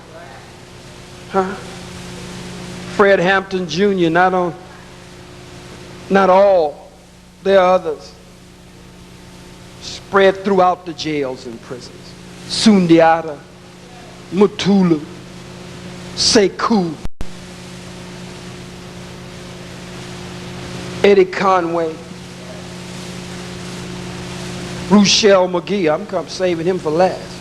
Fred Hampton Jr., not all. There are others spread throughout the jails and prisons. Sundiata, Mutulu, Sekou, Eddie Conway, Ruchell McGee. I'm saving him for last.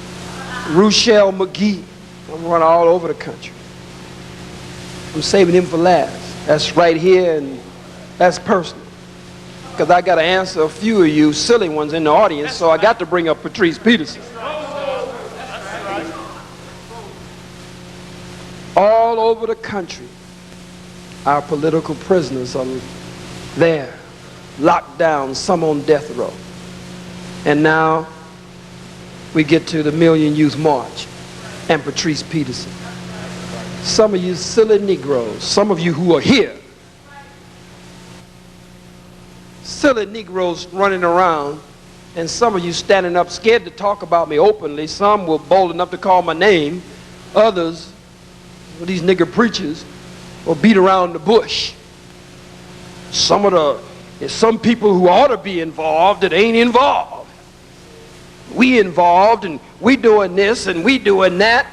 Ruchell McGee. I'm running all over the country. I'm saving him for last. That's right here, and that's personal. Because I got to answer a few of you silly ones in the audience, so I got to bring up Patrice Peterson. All over the country, our political prisoners are there, locked down, some on death row. And now we get to the Million Youth March. and Patrice Peterson. Some of you silly Negroes, some of you who are here, silly Negroes running around, and some of you standing up scared to talk about me openly. Some were bold enough to call my name. Others, these nigger preachers, will beat around the bush. Some people who ought to be involved that ain't involved. We involved and we doing this and we doing that.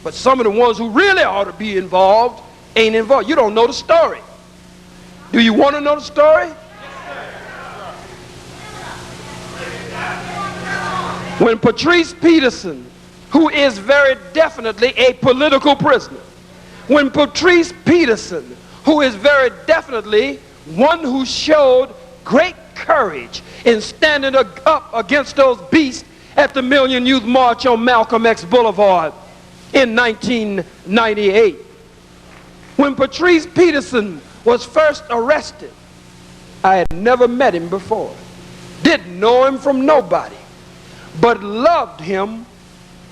But some of the ones who really ought to be involved ain't involved. You don't know the story. Do you want to know the story? When Patrice Peterson, who is very definitely a political prisoner, when Patrice Peterson, who is very definitely one who showed great courage in standing up against those beasts at the Million Youth March on Malcolm X Boulevard in 1998. When Patrice Peterson was first arrested, I had never met him before, didn't know him from nobody, but loved him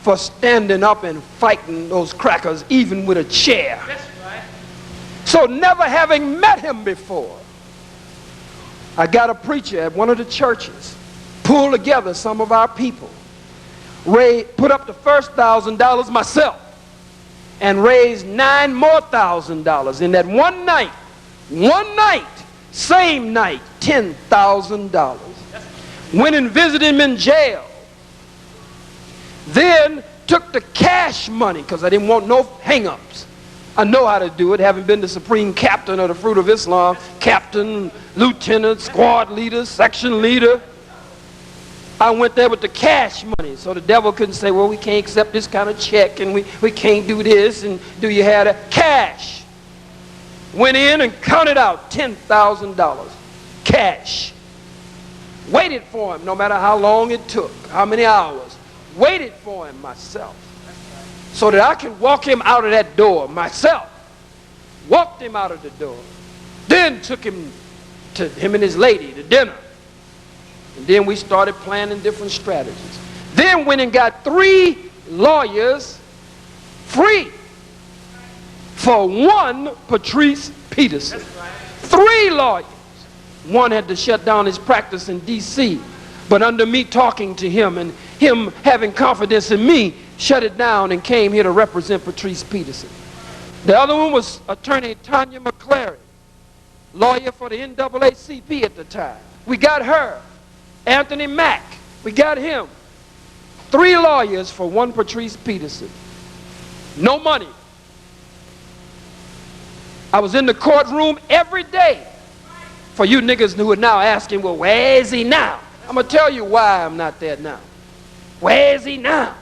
for standing up and fighting those crackers even with a chair. That's right. So never having met him before, I got a preacher at one of the churches, pulled together some of our people, put up the first $1,000 myself, and raised $9,000 more. In that one night, same night, $10,000. Went and visited him in jail. Then took the cash money, because I didn't want no hang-ups. I know how to do it, having been the supreme captain of the Fruit of Islam, captain, lieutenant, squad leader, section leader. I went there with the cash money, so the devil couldn't say, well, we can't accept this kind of check, and we can't do this, and do you have that? Cash. Went in and counted out $10,000. Cash. Waited for him, no matter how long it took, how many hours. Waited for him myself, so that I could walk him out of that door myself. Walked him out of the door. Then took him and his lady to dinner. And then we started planning different strategies. Then went and got 3 lawyers free for one Patrice Peterson. 3 lawyers. One had to shut down his practice in D.C., but under me talking to him and him having confidence in me, shut it down and came here to represent Patrice Peterson. The other one was attorney Tanya McClary, lawyer for the NAACP at the time. We got her. Anthony Mack, we got him. 3 lawyers for one Patrice Peterson. No money. I was in the courtroom every day. For you niggas who are now asking, well, where is he now? I'm going to tell you why I'm not there now. Where is he now?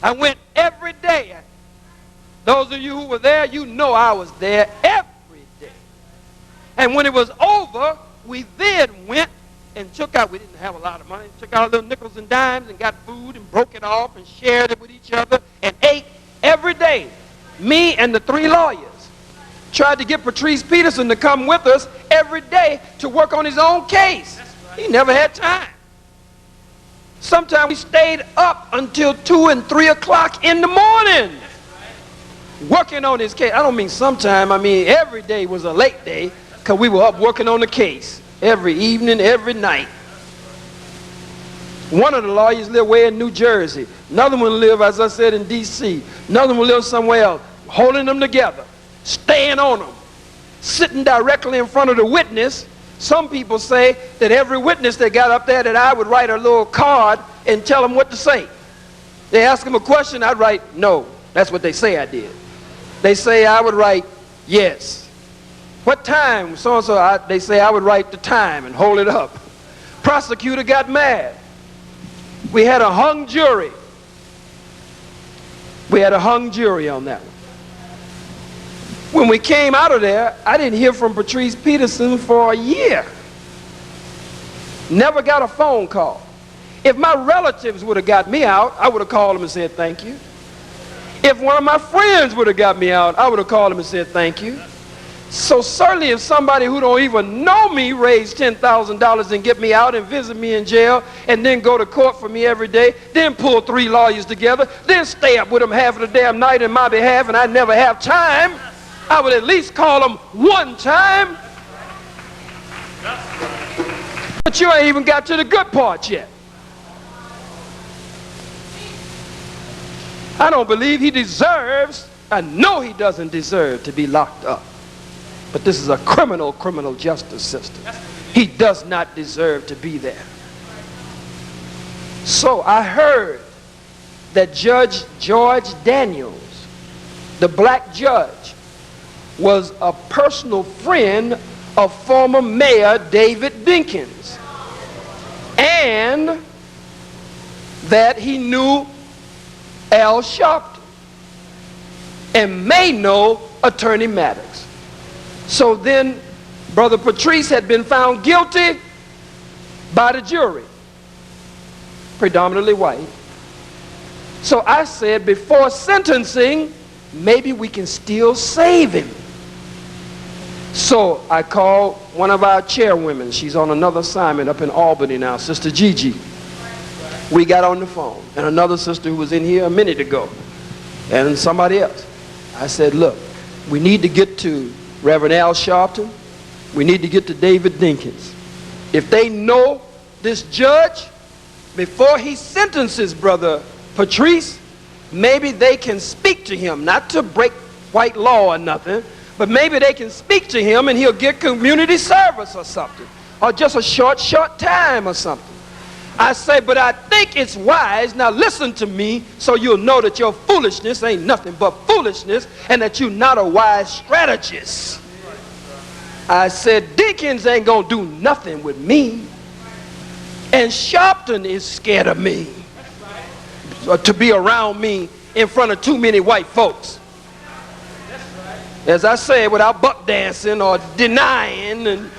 I went every day. Those of you who were there, you know I was there every day. And when it was over, we then went and took out, we didn't have a lot of money, took out little nickels and dimes and got food and broke it off and shared it with each other and ate every day. Me and the 3 lawyers tried to get Patrice Peterson to come with us every day to work on his own case. Right. He never had time. Sometimes we stayed up until 2 and 3 o'clock in the morning working on his case. I don't mean sometime, I mean every day was a late day, because we were up working on the case every evening, every night. One of the lawyers lived way in New Jersey. Another one lived, as I said, in D.C. Another one lived somewhere else, holding them together, staying on them, sitting directly in front of the witness. Some people say that every witness that got up there that I would write a little card and tell them what to say. They ask them a question, I'd write no. That's what they say I did. They say I would write yes. What time? So-and-so, they say I would write the time and hold it up. Prosecutor got mad. We had a hung jury. We had a hung jury on that one. When we came out of there, I didn't hear from Patrice Peterson for a year. Never got a phone call. If my relatives would have got me out, I would have called them and said thank you. If one of my friends would have got me out, I would have called them and said thank you. So certainly if somebody who don't even know me raise $10,000 and get me out and visit me in jail and then go to court for me every day, then pull 3 lawyers together, then stay up with them half of the damn night in my behalf and I never have time, I would at least call them one time. But you ain't even got to the good part yet. I don't believe he deserves, I know he doesn't deserve to be locked up. But this is a criminal justice system. He does not deserve to be there. So I heard that Judge George Daniels, the black judge, was a personal friend of former Mayor David Dinkins, and that he knew Al Sharpton and may know Attorney Maddox. So then Brother Patrice had been found guilty by the jury, predominantly white. So I said, before sentencing, maybe we can still save him. So I called one of our chairwomen. She's on another assignment up in Albany now, Sister Gigi. We got on the phone. And another sister who was in here a minute ago. And somebody else. I said, look, we need to get to Reverend Al Sharpton. We need to get to David Dinkins. If they know this judge, before he sentences Brother Patrice, maybe they can speak to him, not to break white law or nothing, but maybe they can speak to him and he'll get community service or something, or just a short time or something. I say, but I think it's wise, now listen to me so you'll know that your foolishness ain't nothing but foolishness and that you're not a wise strategist. I said, Dinkins ain't gonna do nothing with me, and Sharpton is scared of me, to be around me in front of too many white folks. As I said, without buck dancing or denying, and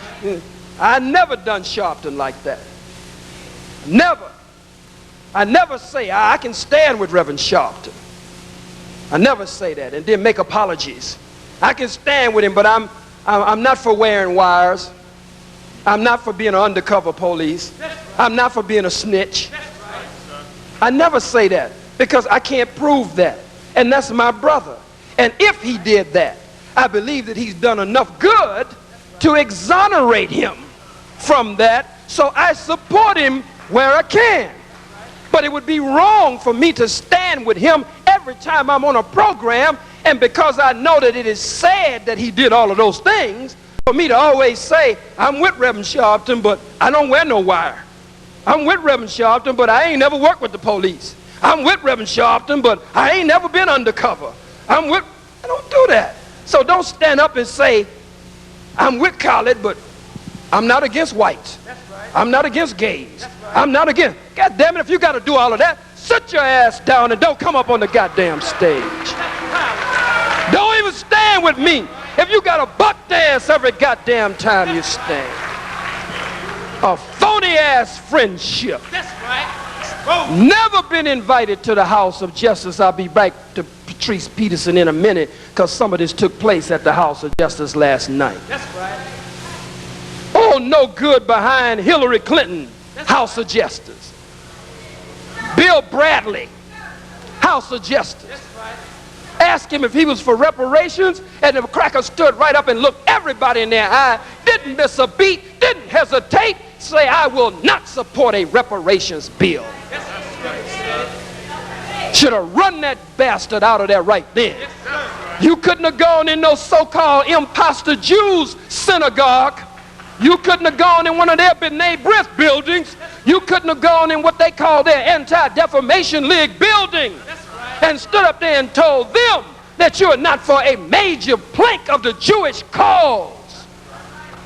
I never done Sharpton like that. Never. I never say I can stand with Reverend Sharpton. I never say that and then make apologies. I can stand with him, but I'm not for wearing wires. I'm not for being an undercover police. I'm not for being a snitch. I never say that because I can't prove that. And that's my brother. And if he did that, I believe that he's done enough good to exonerate him from that. So I support him where I can. But it would be wrong for me to stand with him every time I'm on a program, and because I know that it is sad that he did all of those things, for me to always say, I'm with Reverend Sharpton, but I don't wear no wire. I'm with Reverend Sharpton, but I ain't never worked with the police. I'm with Reverend Sharpton, but I ain't never been undercover. I don't do that. So don't stand up and say, I'm with Khallid, but I'm not against whites. I'm not against gays. I'm not against. God damn it, if you got to do all of that, sit your ass down and don't come up on the goddamn stage. Don't even stand with me. If you got to buck dance every goddamn time you stand. A phony ass friendship. That's right. Never been invited to the House of Justice. I'll be back to Patrice Peterson in a minute because some of this took place at the House of Justice last night. That's right. Oh, no good behind Hillary Clinton, House of Justice. Bill Bradley, House of Justice. Asked him if he was for reparations, and the cracker stood right up and looked everybody in their eye, didn't miss a beat, didn't hesitate, say, I will not support a reparations bill. Should have run that bastard out of there right then. You couldn't have gone in no so-called imposter Jews synagogue. You couldn't have gone in one of their B'nai B'rith buildings. You couldn't have gone in what they call their Anti-Defamation League building and stood up there and told them that you're not for a major plank of the Jewish cause.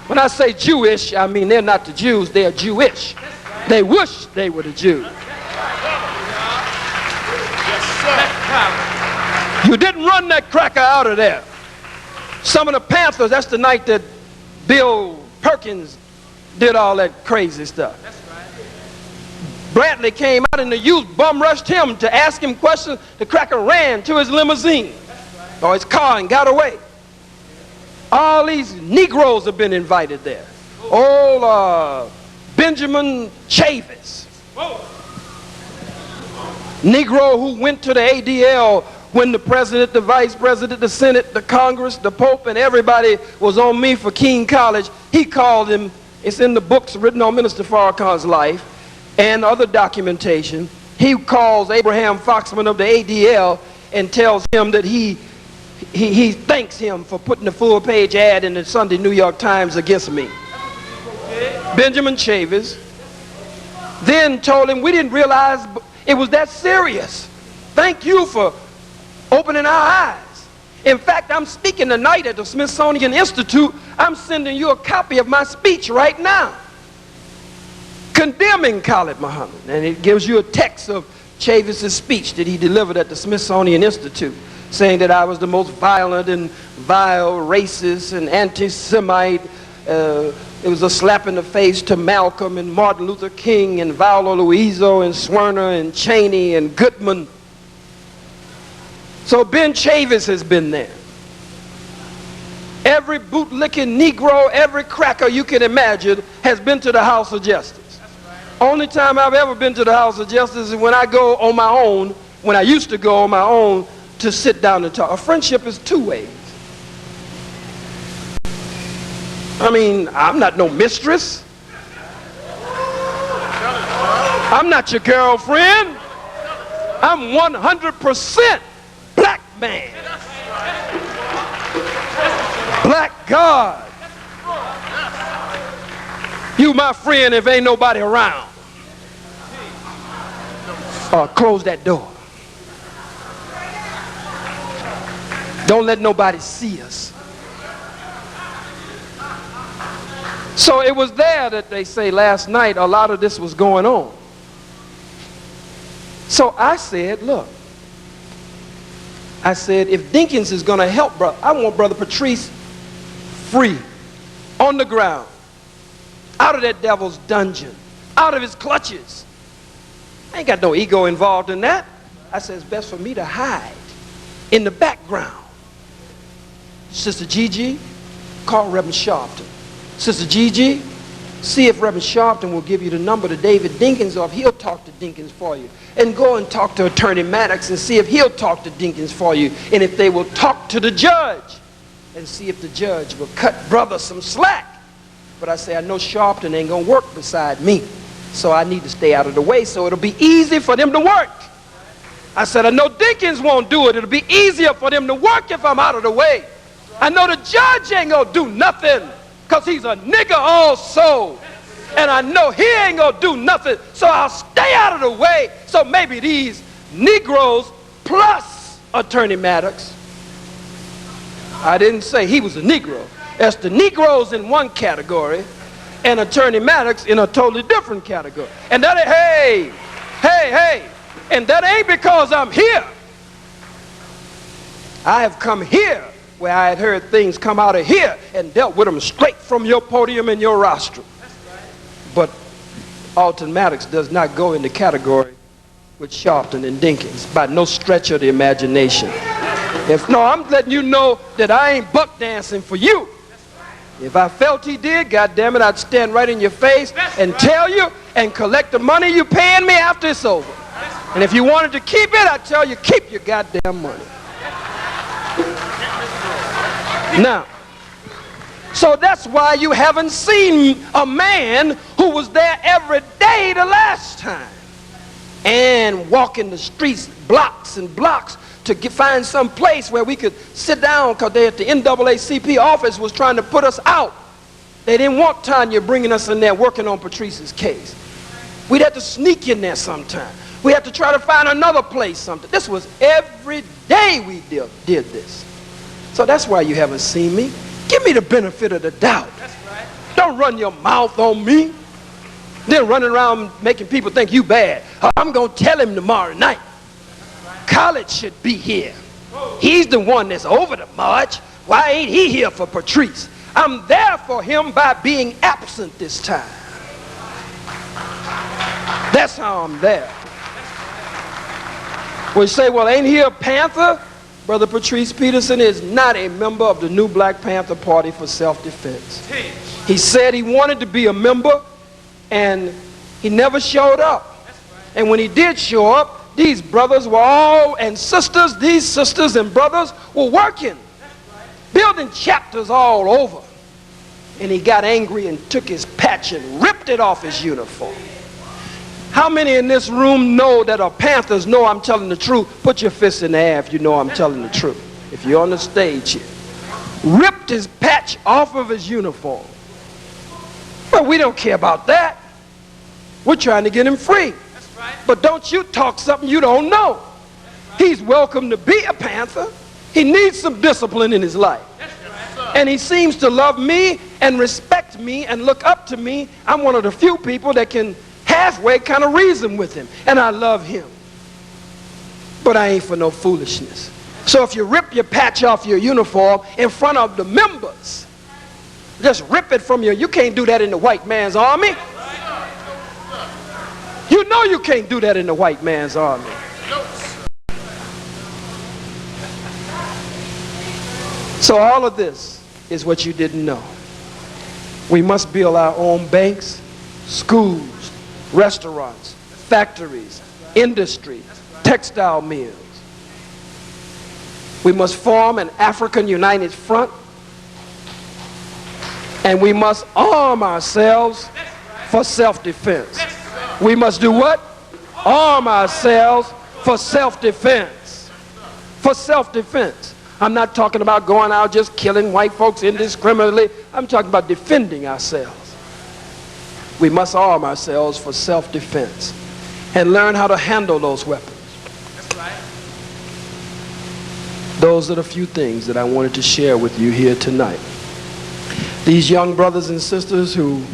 When I say Jewish, I mean they're not the Jews, they're Jewish. They wish they were the Jews. You didn't run that cracker out of there. Some of the Panthers, that's the night that Bill Perkins did all that crazy stuff. Bradley came out and the youth bum rushed him to ask him questions. The cracker ran to his limousine or his car and got away. All these Negroes have been invited there. Old Benjamin Chavis, Negro who went to the ADL when the president, the vice president, the Senate, the Congress, the Pope, and everybody was on me for King College. He called him, it's in the books written on Minister Farrakhan's life and other documentation. He calls Abraham Foxman of the ADL and tells him that he thanks him for putting the full page ad in the Sunday New York Times against me. Benjamin Chavis then told him, we didn't realize it was that serious. Thank you for opening our eyes. In fact, I'm speaking tonight at the Smithsonian Institute. I'm sending you a copy of my speech right now, condemning Khallid Muhammad. And it gives you a text of Chavis' speech that he delivered at the Smithsonian Institute, saying that I was the most violent and vile racist and anti-Semite. It was a slap in the face to Malcolm and Martin Luther King and Viola Luiso and Swerner and Cheney and Goodman. So Ben Chavis has been there. Every bootlicking Negro, every cracker you can imagine has been to the House of Justice. Only time I've ever been to the House of Justice is when I go on my own, when I used to go on my own to sit down and talk. A friendship is two ways. I mean, I'm not no mistress. I'm not your girlfriend. I'm 100% black man. Black God. You my friend if ain't nobody around. Close that door. Don't let nobody see us. So it was there that they say last night a lot of this was going on. So I said, look, I said, if Dinkins is going to help, brother, I want Brother Patrice free, on the ground, out of that devil's dungeon, out of his clutches. I ain't got no ego involved in that. I said, it's best for me to hide in the background. Sister Gigi, call Reverend Sharpton. Sister Gigi, see if Reverend Sharpton will give you the number to David Dinkins, or if he'll talk to Dinkins for you. And go and talk to Attorney Maddox and see if he'll talk to Dinkins for you. And if they will talk to the judge and see if the judge will cut brother some slack. But I say, I know Sharpton ain't gonna work beside me, so I need to stay out of the way so it'll be easy for them to work. I said, I know Dinkins won't do it. It'll be easier for them to work if I'm out of the way. I know the judge ain't gonna do nothing, because he's a nigger also. And I know he ain't gonna do nothing, so I'll stay out of the way. So maybe these Negroes plus Attorney Maddox. I didn't say he was a Negro. That's the Negroes in one category and Attorney Maddox in a totally different category. And that ain't, hey, and that ain't because I'm here. I have come here where I had heard things come out of here and dealt with them straight from your podium and your rostrum. But Alton Maddox does not go in the category with Sharpton and Dinkins by no stretch of the imagination. I'm letting you know that I ain't buck dancing for you. If I felt he did, goddamn it, I'd stand right in your face and tell you and collect the money you paying me after it's over. And if you wanted to keep it, I'd tell you, keep your goddamn money. Now, so that's why you haven't seen a man who was there every day the last time and walking the streets blocks and blocks to find some place where we could sit down, because they at the NAACP office was trying to put us out. They didn't want Tanya bringing us in there working on Patrice's case. We'd have to sneak in there sometime. We had to try to find another place something. This was every day we did this. So that's why you haven't seen me. Give me the benefit of the doubt. That's right. Don't run your mouth on me. Then running around making people think you bad. I'm going to tell him tomorrow night. Khallid should be here. He's the one that's over the march. Why ain't he here for Patrice? I'm there for him by being absent this time. That's how I'm there. We say, well, ain't he a Panther? Brother Patrice Peterson is not a member of the new Black Panther Party for self-defense. He said he wanted to be a member, and he never showed up. And when he did show up, these brothers were all, and sisters, these sisters and brothers were working, building chapters all over. And he got angry and took his patch and ripped it off his uniform. How many in this room know that are Panthers know I'm telling the truth? Put your fist in the air if you know I'm telling the truth. If you're on the stage here. Ripped his patch off of his uniform. But we don't care about that. We're trying to get him free. That's right. But don't you talk something you don't know. Right. He's welcome to be a Panther. He needs some discipline in his life. Right. And he seems to love me and respect me and look up to me. I'm one of the few people that can halfway kind of reason with him, and I love him. But I ain't for no foolishness. So if you rip your patch off your uniform in front of the members, just rip it from you can't do that in the white man's army. You know you can't do that in the white man's army. So all of this is what you didn't know. We must build our own banks, schools, restaurants, factories, industry, textile mills. We must form an African United Front, and we must arm ourselves for self-defense. We must do what? Arm ourselves for self-defense. For self-defense. I'm not talking about going out just killing white folks indiscriminately. I'm talking about defending ourselves. We must arm ourselves for self-defense and learn how to handle those weapons. That's right. Those are the few things that I wanted to share with you here tonight. These young brothers and sisters who,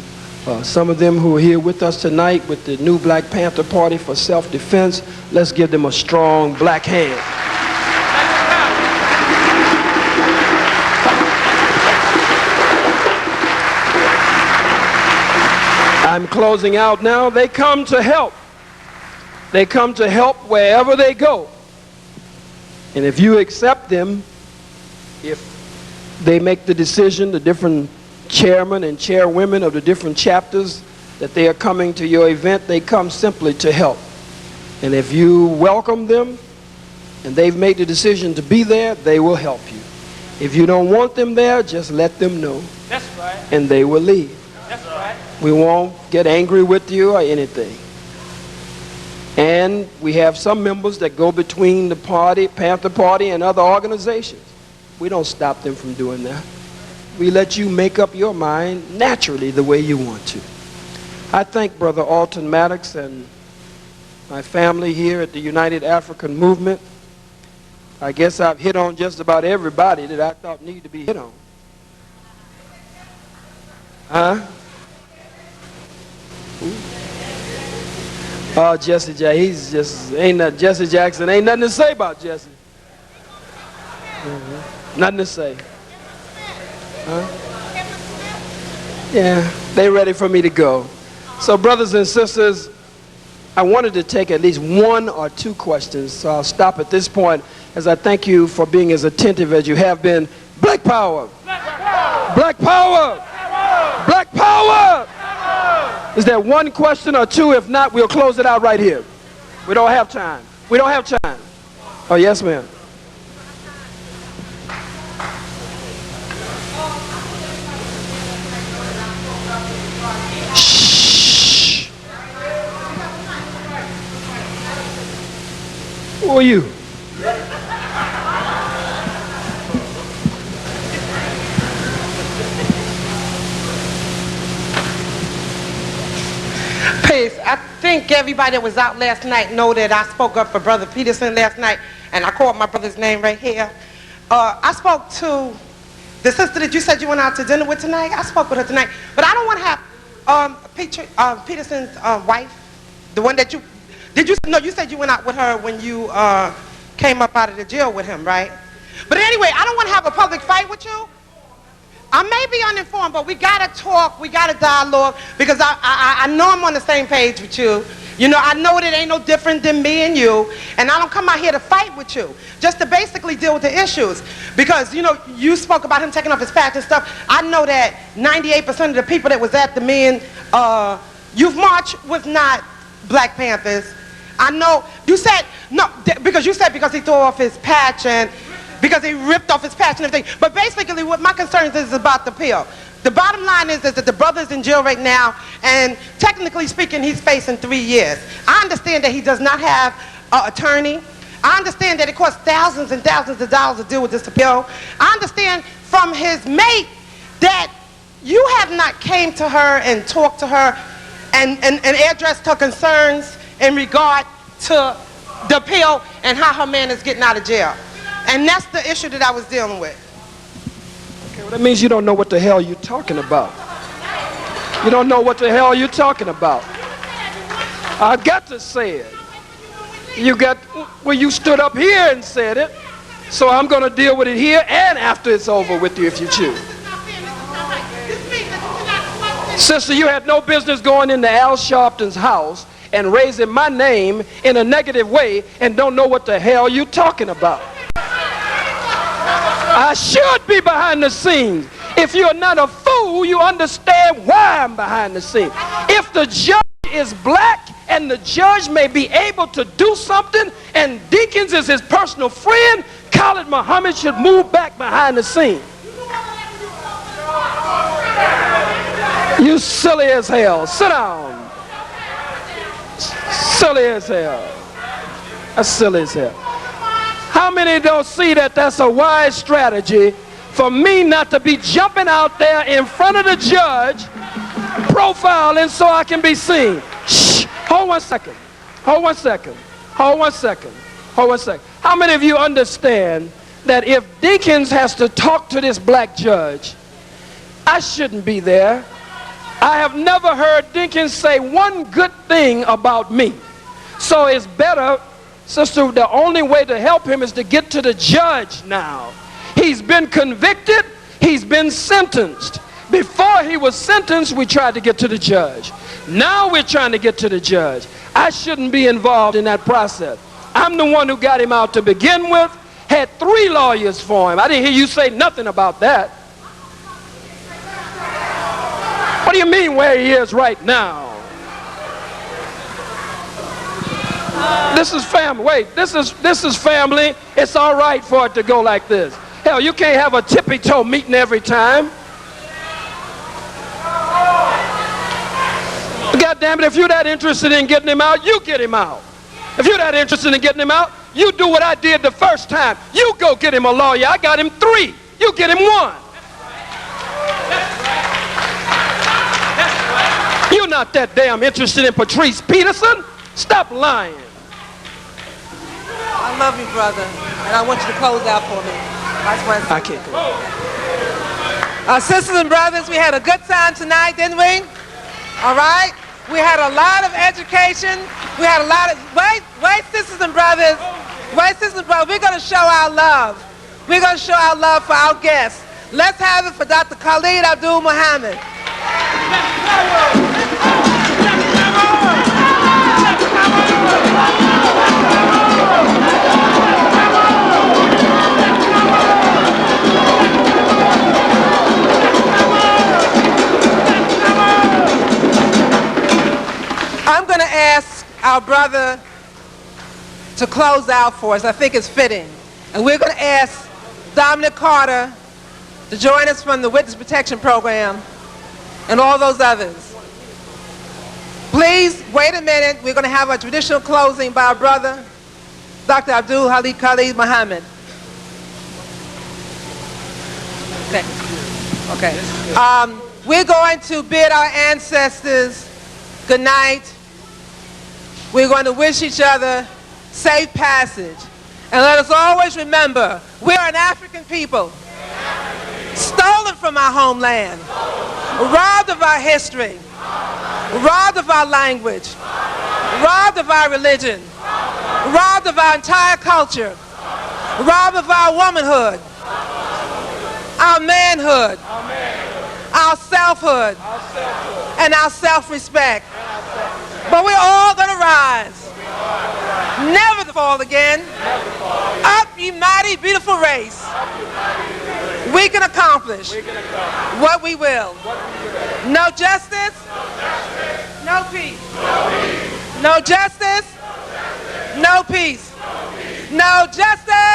some of them who are here with us tonight with the new Black Panther Party for self-defense, let's give them a strong black hand. I'm closing out now. They come to help. They come to help wherever they go. And if you accept them, if they make the decision, the different chairmen and chairwomen of the different chapters, that they are coming to your event, they come simply to help. And if you welcome them and they've made the decision to be there, they will help you. If you don't want them there, just let them know. That's right. And they will leave. That's right. We won't get angry with you or anything. And we have some members that go between the party, Panther Party, and other organizations. We don't stop them from doing that. We let you make up your mind naturally the way you want to. I thank Brother Alton Maddox and my family here at the United African Movement. I guess I've hit on just about everybody that I thought needed to be hit on. Huh? Oh, Jesse Jackson, he's just, Jesse Jackson, ain't nothing to say about Jesse. Nothing to say. Huh? Yeah, they ready for me to go. So brothers and sisters, I wanted to take at least one or two questions, so I'll stop at this point as I thank you for being as attentive as you have been. Black power! Black power! Black power! Black power! Is there one question or two? If not, we'll close it out right here. We don't have time. We don't have time. Oh, yes, ma'am. Shh. Who are you? I think everybody that was out last night know that I spoke up for Brother Peterson last night, and I called my brother's name right here. I spoke to the sister that you said you went out to dinner with tonight. I spoke with her tonight, but I don't want to have Peterson's wife, the one that you said you went out with her when you came up out of the jail with him, right? But anyway, I don't want to have a public fight with you. I may be uninformed, but we gotta talk, we gotta dialogue, because I know I'm on the same page with you, You know, I know that ain't no different than me and you, and I don't come out here to fight with you, just to basically deal with the issues. Because, you know, you spoke about him taking off his patch and stuff. I know that 98% of the people that was at the men Youth March was not Black Panthers. I know, you said, no, because you said because he threw off his patch and because he ripped off his patch and everything. But basically what my concern is about the pill. The bottom line is that the brother's in jail right now, and technically speaking, he's facing 3 years. I understand that he does not have an attorney. I understand that it costs thousands and thousands of dollars to deal with this appeal. I understand from his mate that you have not came to her and talked to her and addressed her concerns in regard to the appeal and how her man is getting out of jail. And that's the issue that I was dealing with. Okay, well, that means you don't know what the hell you're talking about. You don't know what the hell you're talking about. I've got to say it. Well, you stood up here and said it, so I'm going to deal with it here and after it's over with you if you choose. Sister, you had no business going into Al Sharpton's house and raising my name in a negative way and don't know what the hell you're talking about. I should be behind the scenes. If you're not a fool, you understand why I'm behind the scenes. If the judge is black and the judge may be able to do something and Deacons is his personal friend, Khallid Muhammad should move back behind the scenes. You silly as hell. Sit down. Silly as hell. That's silly as hell. How many don't see that that's a wise strategy for me not to be jumping out there in front of the judge, profiling so I can be seen? Shh. Hold 1 second. Hold 1 second. Hold 1 second. Hold 1 second. How many of you understand that if Deacons has to talk to this black judge, I shouldn't be there? I have never heard Deacons say one good thing about me. So it's better, sister, the only way to help him is to get to the judge now. He's been convicted, he's been sentenced. Before he was sentenced, we tried to get to the judge. Now we're trying to get to the judge. I shouldn't be involved in that process. I'm the one who got him out to begin with, had 3 lawyers for him. I didn't hear you say nothing about that. What do you mean where he is right now? This is family. Wait, this is family. It's all right for it to go like this. Hell, you can't have a tippy-toe meeting every time. God damn it, if you're that interested in getting him out, you get him out. If you're that interested in getting him out, you do what I did the first time. You go get him a lawyer. I got him 3. You get him 1. You're not that damn interested in Patrice Peterson. Stop lying. I love you, brother, and I want you to close out for me. I can't go. Sisters and brothers, we had a good time tonight, didn't we? All right? We had a lot of education. We had a lot of, wait, sisters and brothers. Wait, sisters and brothers, we're going to show our love. We're going to show our love for our guests. Let's have it for Dr. Khallid Abdul Muhammad. I'm going to ask our brother to close out for us. I think it's fitting. And we're going to ask Dominic Carter to join us from the Witness Protection Program and all those others. Please wait a minute. We're going to have a traditional closing by our brother, Dr. Abdul Khallid Muhammad. Okay. We're going to bid our ancestors good night. We're going to wish each other safe passage. And let us always remember, we are an African people, stolen from our homeland, robbed of our history, robbed of our language, robbed of our religion, robbed of our entire culture, robbed of our womanhood, our manhood, our selfhood, and our self-respect. But we're all going to rise. Never to fall again. Up, ye mighty, beautiful race. We can accomplish what we will. No justice, no peace. No justice, no peace. No justice.